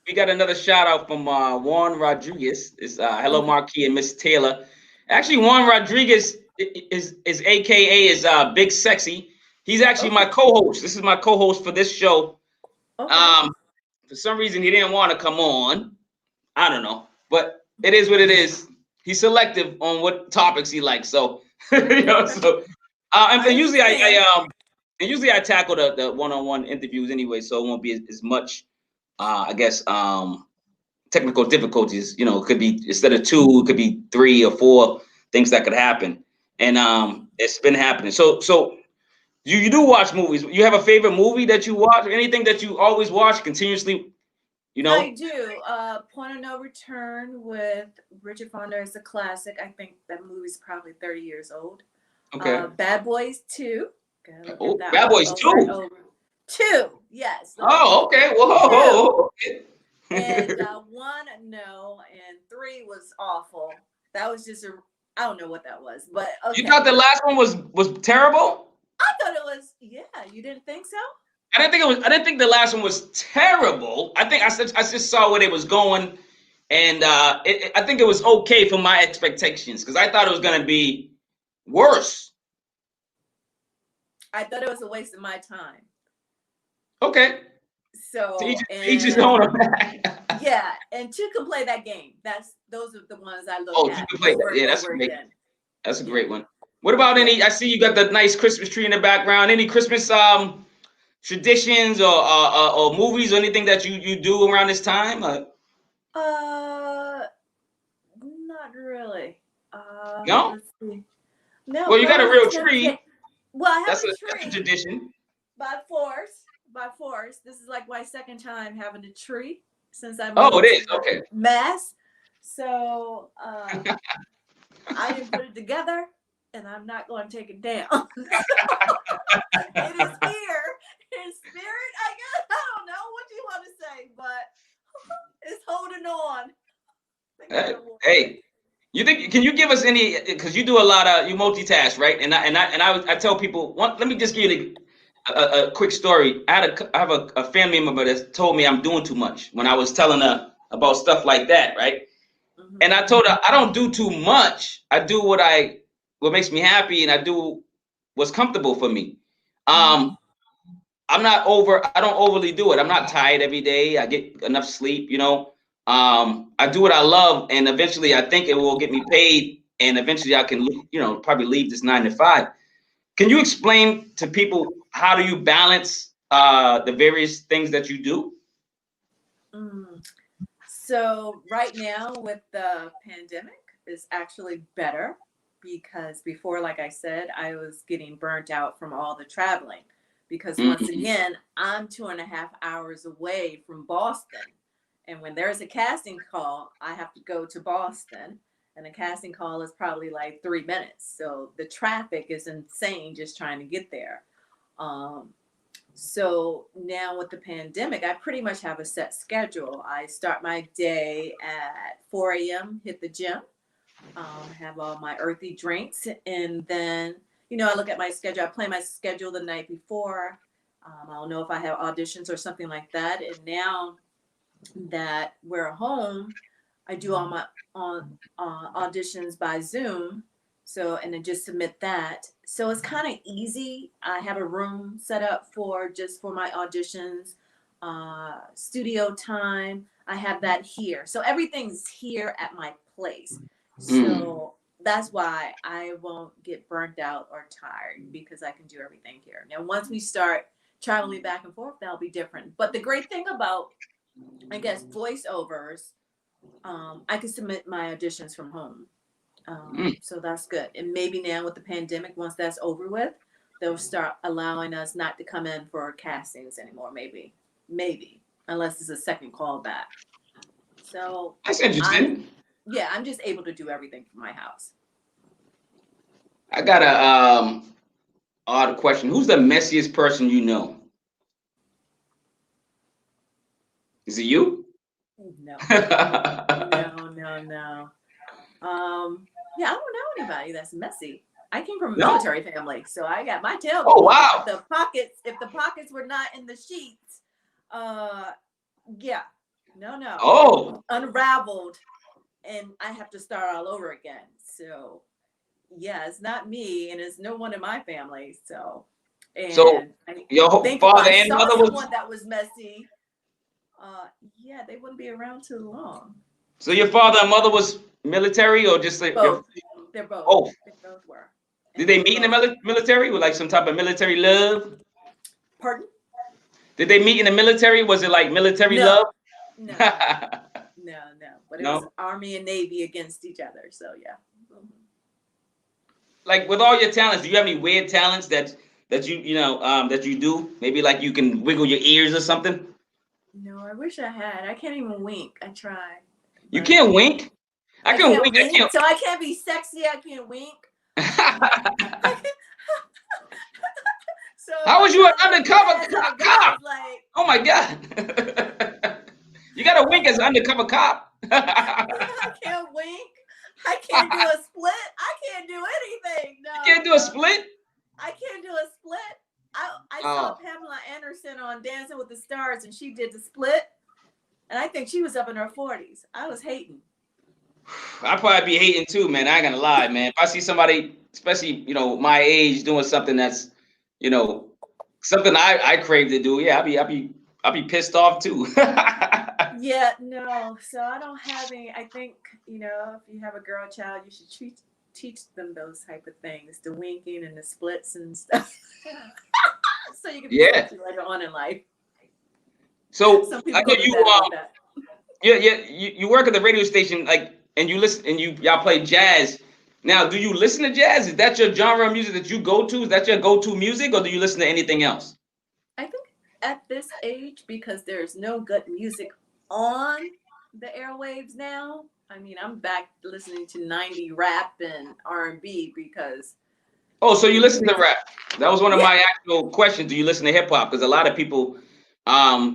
Speaker 1: We got another shout out from Juan Rodriguez. It's hello
Speaker 2: Okay.
Speaker 1: Marquis and Miss Taylor. Actually, Juan Rodriguez is AKA is Big Sexy. He's actually my
Speaker 2: Okay.
Speaker 1: co-host. This is my co-host for this show.
Speaker 2: Okay.
Speaker 1: Um, for some reason, he didn't want to come on. I don't know, but it is what it is. He's selective on what topics he likes. So,
Speaker 2: Okay.
Speaker 1: so
Speaker 2: I
Speaker 1: and usually
Speaker 2: understand.
Speaker 1: I tackle the one-on-one interviews anyway, so it won't be as much. I guess technical difficulties. It could be instead of two, it could be three or four things that could happen, and it's been happening. So you do watch movies. You have a favorite movie that you watch, or anything that you always watch continuously? You
Speaker 2: I
Speaker 1: know?
Speaker 2: do. Point of No Return with Richard Fonda is a classic. I think that movie's probably 30 years old.
Speaker 1: Okay.
Speaker 2: Bad Boys 2. Gotta look at
Speaker 1: Oh,
Speaker 2: that
Speaker 1: Bad
Speaker 2: one
Speaker 1: Boys
Speaker 2: over and
Speaker 1: 2.
Speaker 2: over. 2. Yes, the
Speaker 1: Oh, okay.
Speaker 2: two.
Speaker 1: Whoa.
Speaker 2: And 1, no. And 3 was awful. That was just I don't know what that was, but
Speaker 1: You
Speaker 2: okay.
Speaker 1: thought the last one was terrible?
Speaker 2: I thought it was, yeah, you didn't think so?
Speaker 1: I didn't think the last one was terrible. I just saw where they was going, and I think it was okay for my expectations because I thought it was gonna be worse.
Speaker 2: I thought it was a waste of my time.
Speaker 1: Okay. To
Speaker 2: So,
Speaker 1: each his
Speaker 2: and
Speaker 1: own.
Speaker 2: yeah, and 2 can play that game. Those are the ones I look
Speaker 1: Oh, you
Speaker 2: at
Speaker 1: can play that.
Speaker 2: over and
Speaker 1: Yeah, that's
Speaker 2: over
Speaker 1: great.
Speaker 2: again.
Speaker 1: That's a
Speaker 2: Yeah,
Speaker 1: great one. What about
Speaker 2: yeah.
Speaker 1: I see you got the nice Christmas tree in the background. Any Christmas traditions or movies or anything that you do around this time?
Speaker 2: Uh, not really.
Speaker 1: No.
Speaker 2: Let's see. No,
Speaker 1: Well, you got a
Speaker 2: probably the
Speaker 1: real
Speaker 2: temptation.
Speaker 1: tree.
Speaker 2: Well, I have
Speaker 1: That's
Speaker 2: a
Speaker 1: a
Speaker 2: tree
Speaker 1: tradition.
Speaker 2: by force. By force. This is like my second time having a tree since I
Speaker 1: Oh, it
Speaker 2: moved
Speaker 1: is.
Speaker 2: to
Speaker 1: Okay.
Speaker 2: Mass. So I didn't put it together, and I'm not going to take it down. It is here in spirit, I guess. I don't know what you want to say, but it's holding on.
Speaker 1: Hey, can you give us any, because you do a lot of, you multitask, right? I tell people, let me just give you a quick story. I have a family member that told me I'm doing too much when I was telling her about stuff like that, right?
Speaker 2: Mm-hmm.
Speaker 1: And I told her I don't do too much. I do what makes me happy, and I do what's comfortable for me.
Speaker 2: Mm-hmm.
Speaker 1: I don't overly do it. I'm not tired every day. I get enough sleep, I do what I love, and eventually I think it will get me paid, and eventually I can, probably leave this 9 to 5. Can you explain to people how do you balance the various things that you do?
Speaker 2: So right now with the pandemic is actually better because before, like I said, I was getting burnt out from all the traveling because once again, I'm 2.5 hours away from Boston. And when there's a casting call, I have to go to Boston, and a casting call is probably like 3 minutes. So the traffic is insane just trying to get there. So now with the pandemic, I pretty much have a set schedule. I start my day at 4 a.m., hit the gym, have all my earthy drinks, and then, I look at my schedule. I plan my schedule the night before. I don't know if I have auditions or something like that. And now that we're home, I do all my auditions by Zoom. So, and then just submit that. So it's kind of easy. I have a room set up for my auditions, studio time. I have that here. So everything's here at my place. So that's why I won't get burnt out or tired because I can do everything here. Now, once we start traveling back and forth, that'll be different. But the great thing about, I guess, voiceovers, I can submit my auditions from home. So that's good. And maybe now with the pandemic, once that's over with, they'll start allowing us not to come in for castings anymore. Maybe, unless it's a second call back. So
Speaker 1: that's interesting.
Speaker 2: I'm just able to do everything from my house.
Speaker 1: I got a odd question. Who's the messiest person you know? Is it you?
Speaker 2: No. No. Yeah, I don't know anybody that's messy. I came from a military family, so I got my tail.
Speaker 1: Oh wow!
Speaker 2: If the pockets were not in the sheets, yeah, no.
Speaker 1: Oh,
Speaker 2: unraveled, and I have to start all over again. So, yeah, it's not me, and it's no one in my family. So, and
Speaker 1: your father and mother was
Speaker 2: someone that was messy. Yeah, they wouldn't be around too long.
Speaker 1: So your father and mother was military, or just like
Speaker 2: both? They're both.
Speaker 1: Oh,
Speaker 2: they both were.
Speaker 1: Did they meet in the military with like some type of military love?
Speaker 2: Pardon?
Speaker 1: Did they meet in the military? Was it like military love?
Speaker 2: No. But it was Army and Navy against each other. So yeah.
Speaker 1: Like with all your talents, do you have any weird talents that you do? Maybe like you can wiggle your ears or something?
Speaker 2: No, I wish I had. I can't even wink. I try.
Speaker 1: You can't wink? I can wink.
Speaker 2: So I can't be sexy. I can't wink. So
Speaker 1: how was you an undercover cop?
Speaker 2: Like,
Speaker 1: oh my God. You gotta wink as an undercover cop.
Speaker 2: I can't wink. I can't do a split. I can't do anything. No.
Speaker 1: You can't do a split?
Speaker 2: I can't do a split. I saw Pamela Anderson on Dancing with the Stars, and she did the split. And I think she was up in her 40s. I was hating.
Speaker 1: I'd probably be hating too, man. I ain't gonna lie, man. If I see somebody, especially, my age, doing something that's, something I crave to do, yeah, I'll be pissed off too.
Speaker 2: Yeah, no. So I don't have any. I think, if you have a girl child, you should teach them those type of things, the winking and the splits and stuff. So you can be sexy later on in life.
Speaker 1: So I know you work at the radio station, like, and you listen, and y'all play jazz. Now, do you listen to jazz? Is that your genre of music that you go to? Is that your go-to music, or do you listen to anything else?
Speaker 2: I think at this age, because there's no good music on the airwaves now. I mean, I'm back listening to 90 rap and R&B because.
Speaker 1: Oh, so you listen to rap? That was one of my actual questions. Do you listen to hip hop? Because a lot of people, a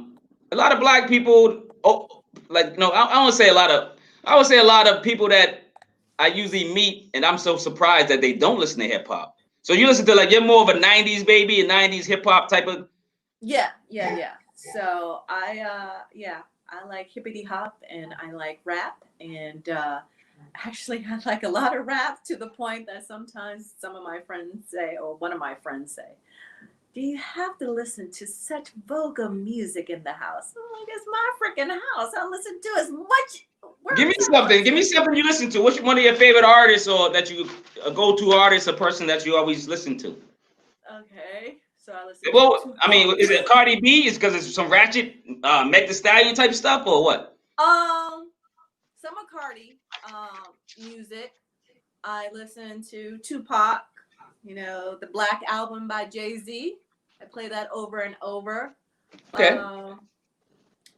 Speaker 1: lot of black people, I would say a lot of people that I usually meet, and I'm so surprised that they don't listen to hip hop. So you listen to you're more of a 90s baby, a 90s hip hop type of.
Speaker 2: Yeah. So I like hippity hop and I like rap, and actually I like a lot of rap to the point that sometimes some of my friends say, or one of my friends say, do you have to listen to such vulgar music in the house? I'm like, it's my freaking house. I listen to as much.
Speaker 1: Give me something. Give me something you listen to. What's one of your favorite artists, or that you a go-to artist, a person that you always listen to?
Speaker 2: Okay, so I listen
Speaker 1: Well,
Speaker 2: to
Speaker 1: I mean, is it Cardi B? Is because it's some ratchet, Meg Thee Stallion type stuff, or what?
Speaker 2: Some of Cardi music. I listen to Tupac, you know, the Black Album by Jay-Z. I play that over and over.
Speaker 1: Okay.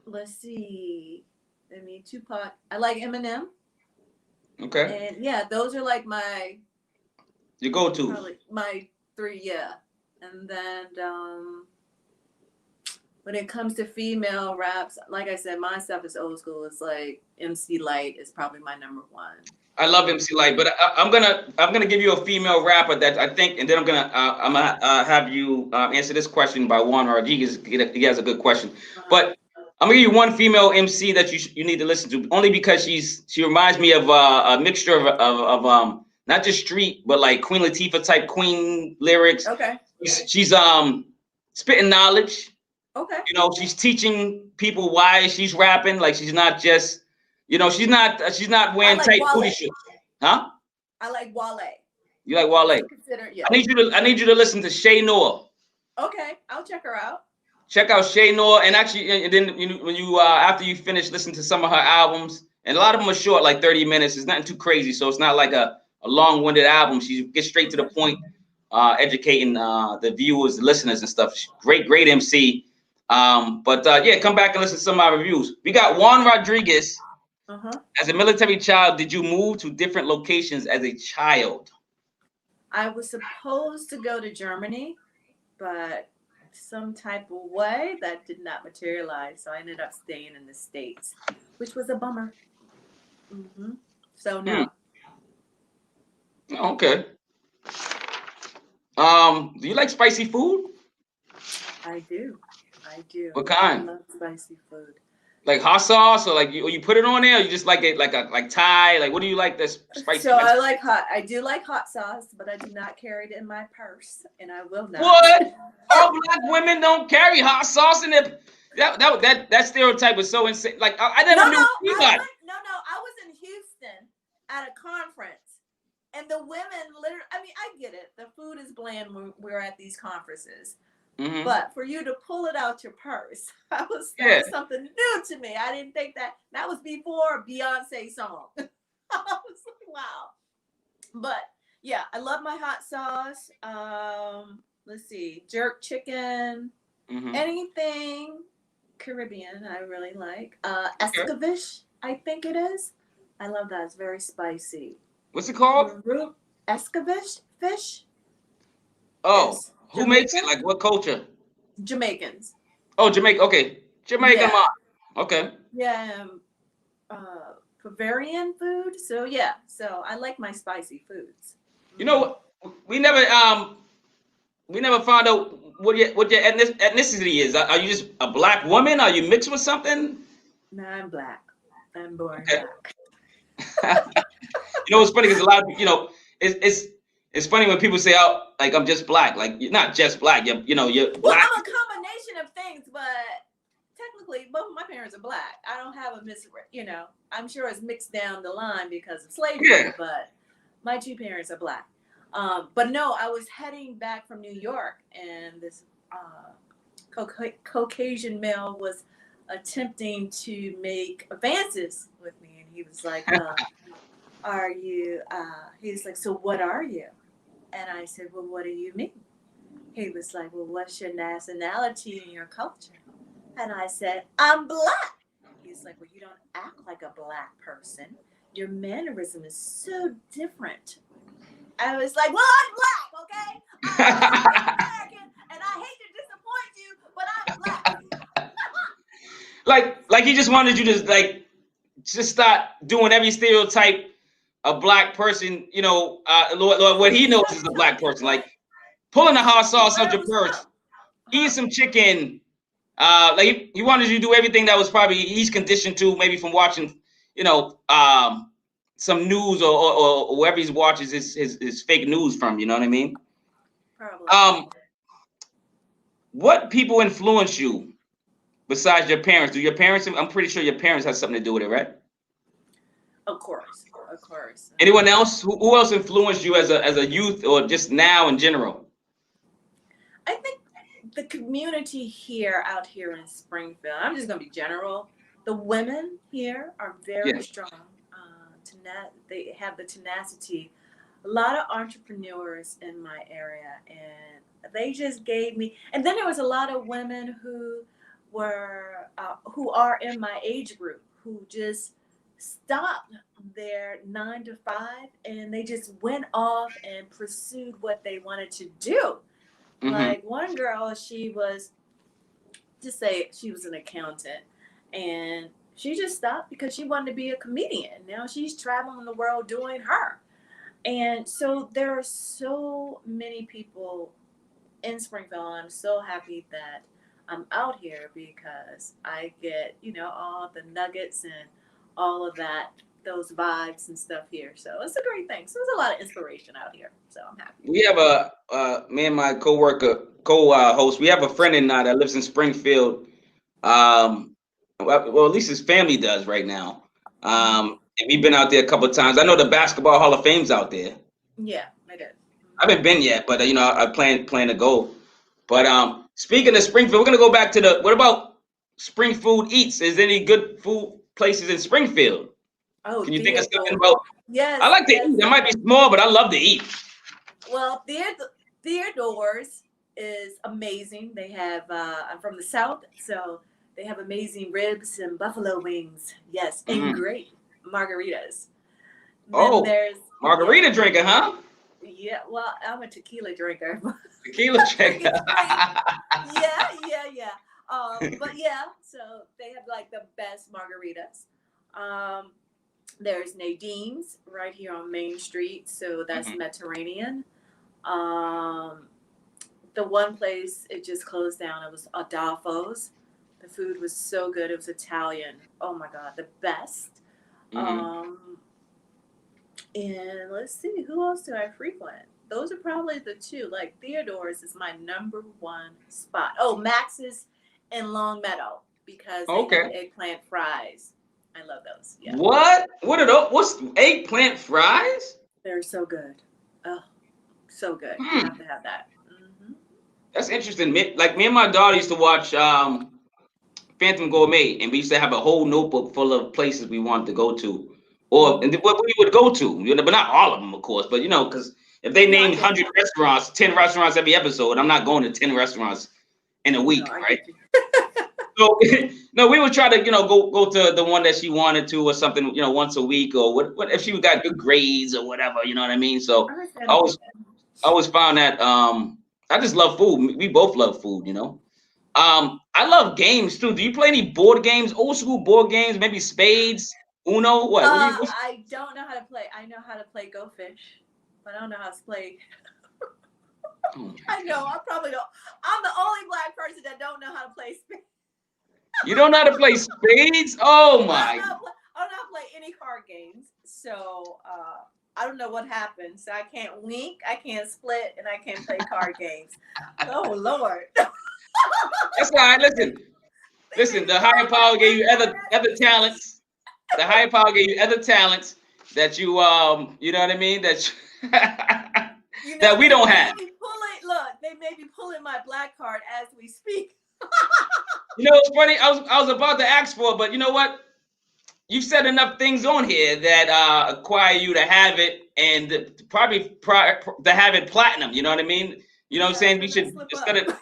Speaker 2: Let's see. I mean, Tupac. I like Eminem.
Speaker 1: Okay.
Speaker 2: And yeah, those are like my
Speaker 1: Your go-to.
Speaker 2: probably my three, yeah. And then when it comes to female raps, like I said, my stuff is old school. It's like MC Light is probably my number one.
Speaker 1: I love MC Light, but I'm gonna give you a female rapper that I think, and then I'm gonna have you answer this question by Juan Rodriguez. He has a good question, but I'm gonna give you one female MC that you need to listen to, only because she reminds me of a mixture of not just street, but like Queen Latifah type Queen lyrics.
Speaker 2: Okay.
Speaker 1: She's spitting knowledge.
Speaker 2: Okay.
Speaker 1: You know, she's teaching people why she's rapping. Like she's not just, you know, she's not wearing
Speaker 2: like
Speaker 1: tight
Speaker 2: Wale.
Speaker 1: booty shorts. Huh?
Speaker 2: I like Wale.
Speaker 1: You like Wale?
Speaker 2: Yeah.
Speaker 1: I need you to listen to Shay Noor.
Speaker 2: Okay, I'll check her out.
Speaker 1: Check out Shay Noor, and actually, and then when you after you finish listening to some of her albums, and a lot of them are short, like 30 minutes. It's nothing too crazy, so it's not like a long-winded album. She gets straight to the point, educating the viewers, the listeners, and stuff. Great MC. Yeah, come back and listen to some of our reviews. We got Juan Rodriguez. As a military child, did you move to different locations as a child?
Speaker 2: I was supposed to go to Germany, but some type of way that did not materialize. So I ended up staying in the States, which was a bummer. So no.
Speaker 1: Okay. Do you like spicy food?
Speaker 2: I do.
Speaker 1: What kind?
Speaker 2: I love spicy food.
Speaker 1: Like hot sauce, or like you put it on there, or you just like it like Thai? Like, what do you like that's spicy?
Speaker 2: So I do like hot sauce, but I do not carry it in my purse, and I will not.
Speaker 1: What? All black women don't carry hot sauce in their that stereotype is so insane. Like I never knew anybody.
Speaker 2: I was in Houston at a conference, and the women literally, I mean, I get it. The food is bland when we're at these conferences. But for you to pull it out your purse, that was something new to me. I didn't think that was before Beyonce song. I was like, wow. But yeah, I love my hot sauce. Let's see, jerk chicken, anything Caribbean I really like. Escabeche, I think it is. I love that. It's very spicy.
Speaker 1: What's it called?
Speaker 2: Escabeche fish.
Speaker 1: Oh. Who makes it? Like what culture?
Speaker 2: Jamaicans.
Speaker 1: Oh, Jamaica. Okay. Jamaican mom. Okay.
Speaker 2: Yeah. Bavarian food. So yeah. So I like my spicy foods.
Speaker 1: You know, we never found out what your ethnicity is. Are you just a black woman? Are you mixed with something?
Speaker 2: No, I'm black. I'm born black.
Speaker 1: You know, it's funny because a lot of it's funny when people say, "Oh, like I'm just black." Like you're not just black. You're
Speaker 2: Well,
Speaker 1: black.
Speaker 2: I'm a combination of things, but technically, both of my parents are black. I don't have I'm sure it's mixed down the line because of slavery, but my two parents are black. But no, I was heading back from New York, and this Caucasian male was attempting to make advances with me, and he was like, "Are you?" He's like, "So what are you?" And I said, "Well, what do you mean?" He was like, "Well, what's your nationality and your culture?" And I said, "I'm black." He's like, "Well, you don't act like a black person. Your mannerism is so different." I was like, "Well, I'm black, okay? I'm American, and I hate to disappoint you, but I'm black."
Speaker 1: like he just wanted you to just start doing every stereotype a black person, what he knows is a black person, like pulling the hot sauce out your purse, eating some chicken. Like he wanted you to do everything that was probably he's conditioned to, maybe from watching, some news or wherever he watches his fake news from. You know what I mean?
Speaker 2: Probably.
Speaker 1: what people influence you besides your parents? Do your parents? I'm pretty sure your parents have something to do with it, right?
Speaker 2: Of course, of course.
Speaker 1: Anyone else? Who else influenced you as a youth or just now in general?
Speaker 2: I think the community here, out here in Springfield, I'm just going to be general. The women here are very
Speaker 1: Yeah.
Speaker 2: strong. They have the tenacity. A lot of entrepreneurs in my area, and they just gave me. And then there was a lot of women who are in my age group who just stopped their 9 to 5 and they just went off and pursued what they wanted to do.
Speaker 1: Mm-hmm.
Speaker 2: Like one girl, she was, just say she was an accountant, and she just stopped because she wanted to be a comedian. Now she's traveling the world doing her. And so there are so many people in Springfield. I'm so happy that I'm out here because I get, all the nuggets and all of that, those vibes and stuff here. So it's a great thing. So there's a lot of inspiration out here. So I'm happy.
Speaker 1: We have me and my co-host. We have a friend in that lives in Springfield. Well, at least his family does right now. And we've been out there a couple of times. I know the Basketball Hall of Fame's out there.
Speaker 2: Yeah, I did.
Speaker 1: I haven't been yet, but I plan to go. But speaking of Springfield, we're gonna go back to the. What about Springfield Eats? Is there any good food places in Springfield?
Speaker 2: Oh,
Speaker 1: Can you think of something
Speaker 2: Theodore.
Speaker 1: about? I
Speaker 2: Yes,
Speaker 1: like to
Speaker 2: yes.
Speaker 1: eat. I might be small, but I love to eat.
Speaker 2: Well, Theodore's is amazing. They have, I'm from the South, so they have amazing ribs and buffalo wings. Yes, and
Speaker 1: Mm.
Speaker 2: great margaritas. Then
Speaker 1: Oh,
Speaker 2: there's, yeah,
Speaker 1: margarita drinker, huh?
Speaker 2: yeah, well, I'm a tequila drinker.
Speaker 1: Tequila
Speaker 2: Drink
Speaker 1: drinker.
Speaker 2: it straight. Yeah, yeah, yeah. But yeah, so they have like the best margaritas. Um, there's Nadine's right here on Main Street, so that's
Speaker 1: Mhm.
Speaker 2: Mediterranean. Um, the one place it just closed down. It was Adolfo's. The food was so good. It was Italian. Oh my god, the best.
Speaker 1: Mhm.
Speaker 2: Um, and let's see, who else do I frequent? Those are probably the two. Like Theodore's is my number one spot. Oh, Max's in Long Meadow because they have
Speaker 1: Okay.
Speaker 2: eggplant fries. I love those. Yeah,
Speaker 1: What? What are those? What's eggplant fries?
Speaker 2: they're so good. Oh, so good. You
Speaker 1: Hmm.
Speaker 2: have to have that.
Speaker 1: That's interesting. Like me and my daughter used to watch Phantom Gourmet, and we used to have a whole notebook full of places we wanted to go to, or
Speaker 2: Mm-hmm.
Speaker 1: what we would go to. But not all of them, of course. But because if they
Speaker 2: No, I
Speaker 1: named
Speaker 2: get
Speaker 1: 100 restaurants, 10 restaurants every episode, I'm not going to 10 restaurants in a
Speaker 2: you. No,
Speaker 1: week,
Speaker 2: I
Speaker 1: right?
Speaker 2: get you.
Speaker 1: So no, we would try to go to the one that she wanted to or something, once a week or what if she got good grades or whatever, you know what I mean? So I
Speaker 2: Understandable.
Speaker 1: always I always found that I just love food. We both love food. I love games too. Do you play any board games, old school board games, maybe spades, Uno? What do you what's,
Speaker 2: I don't know how to play. I know how to play Go Fish, but I don't know how to play.
Speaker 1: oh my
Speaker 2: I know.
Speaker 1: God.
Speaker 2: I probably don't. I'm the only black person that don't know how to play spades.
Speaker 1: You don't know how to play spades? Oh my.
Speaker 2: I don't know how to play any card games. So I don't know what happens. I can't wink. I can't split, and I can't play card games. Oh Lord.
Speaker 1: That's all right.
Speaker 2: They
Speaker 1: Listen,
Speaker 2: made me
Speaker 1: the
Speaker 2: pull
Speaker 1: higher
Speaker 2: up my
Speaker 1: power gave you
Speaker 2: black card as
Speaker 1: other
Speaker 2: we speak.
Speaker 1: talents. The higher power gave you other talents that you know what I mean? That we
Speaker 2: They
Speaker 1: don't
Speaker 2: made
Speaker 1: have.
Speaker 2: me pull it. Look, they made me pull in my black card as we speak.
Speaker 1: It's funny. I was about to ask for it, but you know what? You've said enough things on here that acquire you to have it and probably to have it platinum. You know what I mean? You know what I'm
Speaker 2: Yeah,
Speaker 1: saying? We
Speaker 2: because I
Speaker 1: should
Speaker 2: slip
Speaker 1: instead
Speaker 2: up.
Speaker 1: of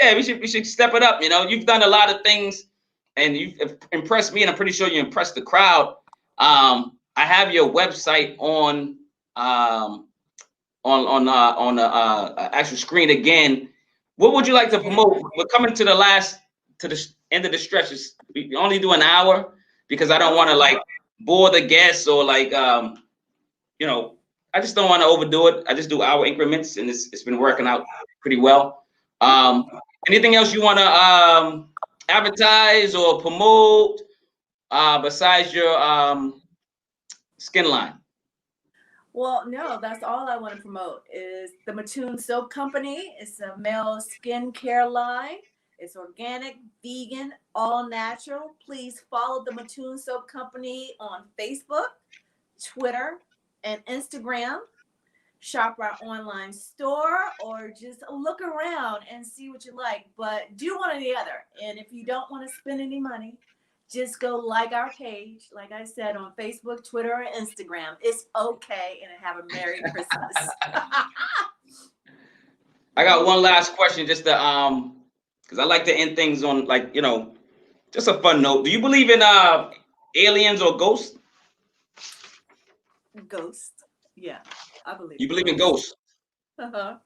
Speaker 1: yeah, we should step it up. You've done a lot of things, and you've impressed me, and I'm pretty sure you impressed the crowd. I have your website um, on the actual screen again. What
Speaker 2: I
Speaker 1: would you like to
Speaker 2: appreciate it.
Speaker 1: promote? We're coming to the end of the stretch. We only do an hour because I don't want to
Speaker 2: Okay.
Speaker 1: like bore the guests or like you know I just don't want to overdo it. I just do hour increments, and it's been working
Speaker 2: Okay.
Speaker 1: out pretty well.
Speaker 2: Okay.
Speaker 1: Anything else you want to advertise or promote besides your skin line?
Speaker 2: Well, no, that's all I want to promote is the Mattoon Soap Company. It's a male skincare line. It's organic, vegan, all natural. Please follow the Mattoon Soap Company on Facebook, Twitter, and Instagram. Shop our online store or just look around and see what you like. But do one or the other. And if you don't want to spend any money, just go like our page, like I said, on Facebook, Twitter, or Instagram. It's okay, and have a Merry Christmas.
Speaker 1: I got one last question, just to because I like to end things on, like, just a fun note. Do you believe in aliens or ghosts?
Speaker 2: Ghost. Yeah, I believe.
Speaker 1: You believe in ghosts?
Speaker 2: Uh-huh.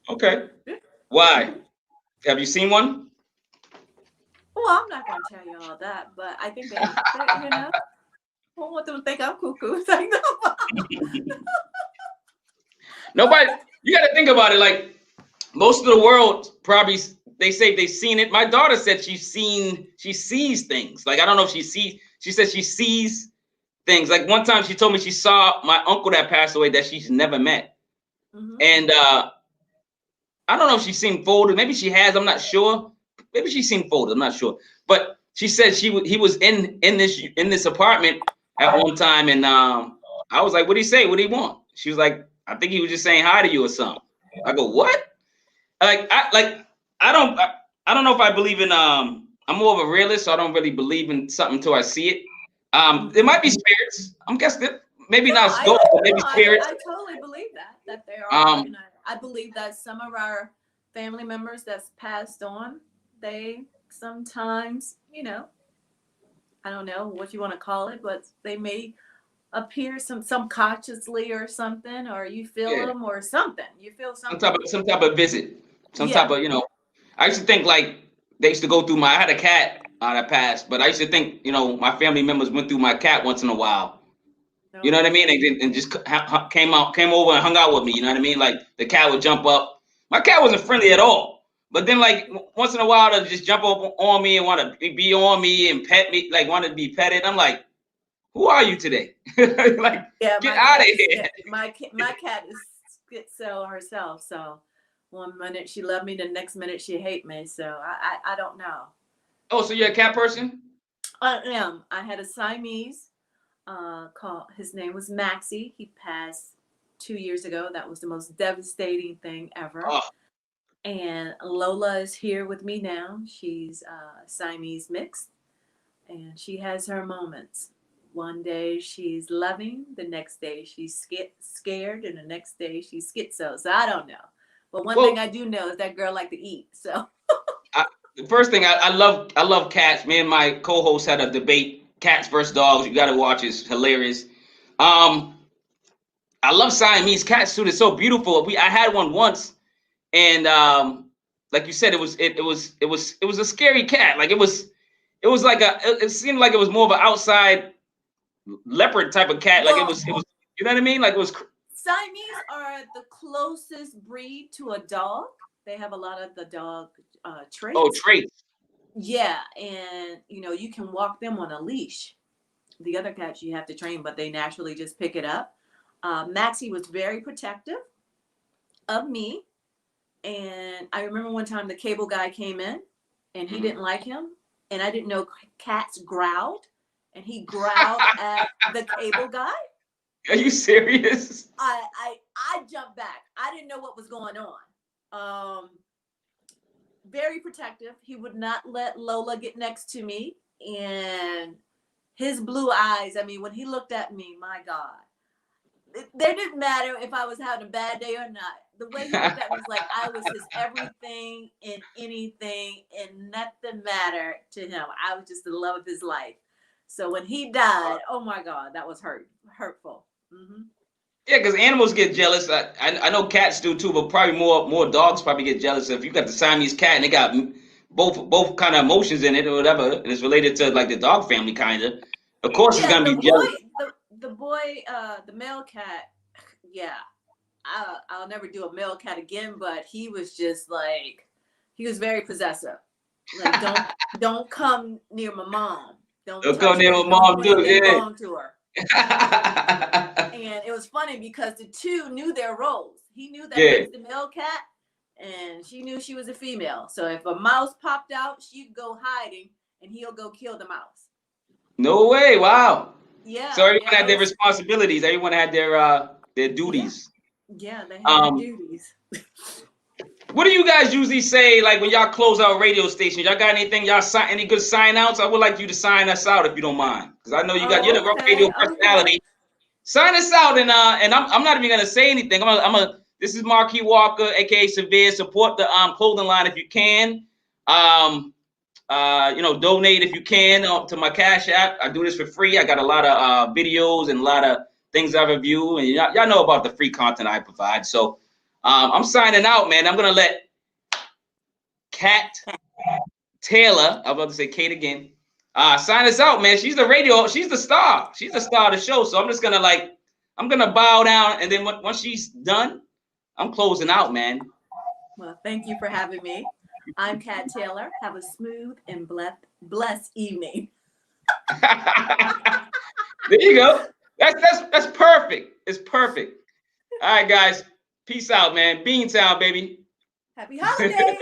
Speaker 1: Okay. Why? Have you seen one?
Speaker 2: Well, I'm not gonna tell you all that, but I think they I don't want them to think I'm cuckoo. It's like, no.
Speaker 1: Nobody. You got to think about it. Like, most of the world probably, they say they've seen it. My daughter said she sees things. Like, I don't know if she said she sees things. Like, one time she told me she saw my uncle that passed away that she's never met.
Speaker 2: Mm-hmm.
Speaker 1: And I don't know if she's seen photos. Maybe she has. I'm not sure. Maybe she's seen photos. I'm not sure. But she said he was in this apartment at one time, and I was like, "What did he say? What did he want?" She was like, "I think he was just saying hi to you or something." I go, "What?" I don't know if I believe in I'm more of a realist, so I don't really believe in something until I see it. There might be spirits. I'm guessing that maybe not ghosts, but maybe spirits.
Speaker 2: I totally believe that there are. I believe that some of our family members that's passed on, they sometimes, I don't know what you want to call it, but they may appear subconsciously or something, or you feel them or something. You feel something.
Speaker 1: Some type of visit. Type of, I used to think, like, they used to go through I had a cat that passed, but I used to think, my family members went through my cat once in a while. No. You know what I mean? And just came over and hung out with me. You know what I mean? Like, the cat would jump up. My cat wasn't friendly at all. But then, like, once in a while, they'll just jump up on me and want to be on me and pet me, like, want to be petted. I'm like, who are you today? Like, get out of here.
Speaker 2: My cat is schizo herself. So one minute she loved me, the next minute she hate me. So I don't know.
Speaker 1: Oh, so you're a cat person?
Speaker 2: I am. I had a Siamese. His name was Maxie. He passed 2 years ago. That was the most devastating thing ever. Oh. And Lola is here with me now. She's Siamese mixed, and she has her moments. One day she's loving, the next day she's scared, and the next day she's schizo. So I don't know. But one thing I do know is that girl like to eat. So
Speaker 1: the first thing, I love cats. Me and my co-host had a debate, cats versus dogs. You got to watch it. It's hilarious. I love Siamese cats too. They're so beautiful. I had one once, and like you said, it was a scary cat. Like, it seemed like it was more of an outside leopard type of cat. Like, it was, you know what I mean? Like, it was.
Speaker 2: Siamese are the closest breed to a dog. They have a lot of the dog traits.
Speaker 1: Oh, traits.
Speaker 2: Yeah, and you can walk them on a leash. The other cats you have to train, but they naturally just pick it up. Maxie was very protective of me, and I remember one time the cable guy came in, and he didn't like him, and I didn't know cats growled, and he growled at the cable guy.
Speaker 1: Are you serious?
Speaker 2: I jumped back. I didn't know what was going on. Very protective. He would not let Lola get next to me, and his blue eyes, I mean, when he looked at me, my God, it didn't matter if I was having a bad day or not. The way he looked at me was like I was his everything and anything, and nothing mattered to him. I was just the love of his life. So when he died, oh my God, that was hurtful. Mm-hmm.
Speaker 1: Yeah, because animals get jealous. I know cats do too, but probably more dogs probably get jealous. If you got the Siamese cat and they got both kind of emotions in it or whatever, and it's related to, like, the dog family kind of course it's gonna be jealous.
Speaker 2: The male cat, yeah, I'll never do a male cat again, but he was just like, he was very possessive. Like, don't come near my mom. Don't come near my mom.
Speaker 1: Dude, yeah.
Speaker 2: To her. And it was funny because the two knew their roles. He knew that
Speaker 1: Yeah.
Speaker 2: he was the male cat, and she knew she was a female. So if a mouse popped out, she'd go hiding, and he'll go kill the mouse.
Speaker 1: No way! Wow.
Speaker 2: Yeah.
Speaker 1: So everyone
Speaker 2: yeah,
Speaker 1: had their
Speaker 2: was,
Speaker 1: responsibilities. Everyone had their duties.
Speaker 2: yeah, they had their duties.
Speaker 1: What do you guys usually say, like when y'all close out radio stations? Y'all got anything? Y'all sign any good sign outs? I would like you to sign us out if you don't mind, because I know you're the radio personality. Sign us out, and I'm not even gonna say anything. This is Marquis Walker, aka Severe. Support the clothing line if you can. Donate if you can to my Cashapp. I do this for free. I got a lot of videos and a lot of things I review, and y'all know about the free content I provide. So I'm signing out, man. I'm gonna let Kat Taylor, I'm about to say Kate again, sign us out, man. She's the star. She's the star of the show. So I'm just gonna I'm gonna bow down, and then once she's done, I'm closing out, man.
Speaker 2: Well, thank you for having me. I'm Kat Taylor. Have a smooth and blessed evening.
Speaker 1: There you go. That's perfect. It's perfect. All right, guys. Peace out, man. Beantown, baby.
Speaker 2: Happy holidays.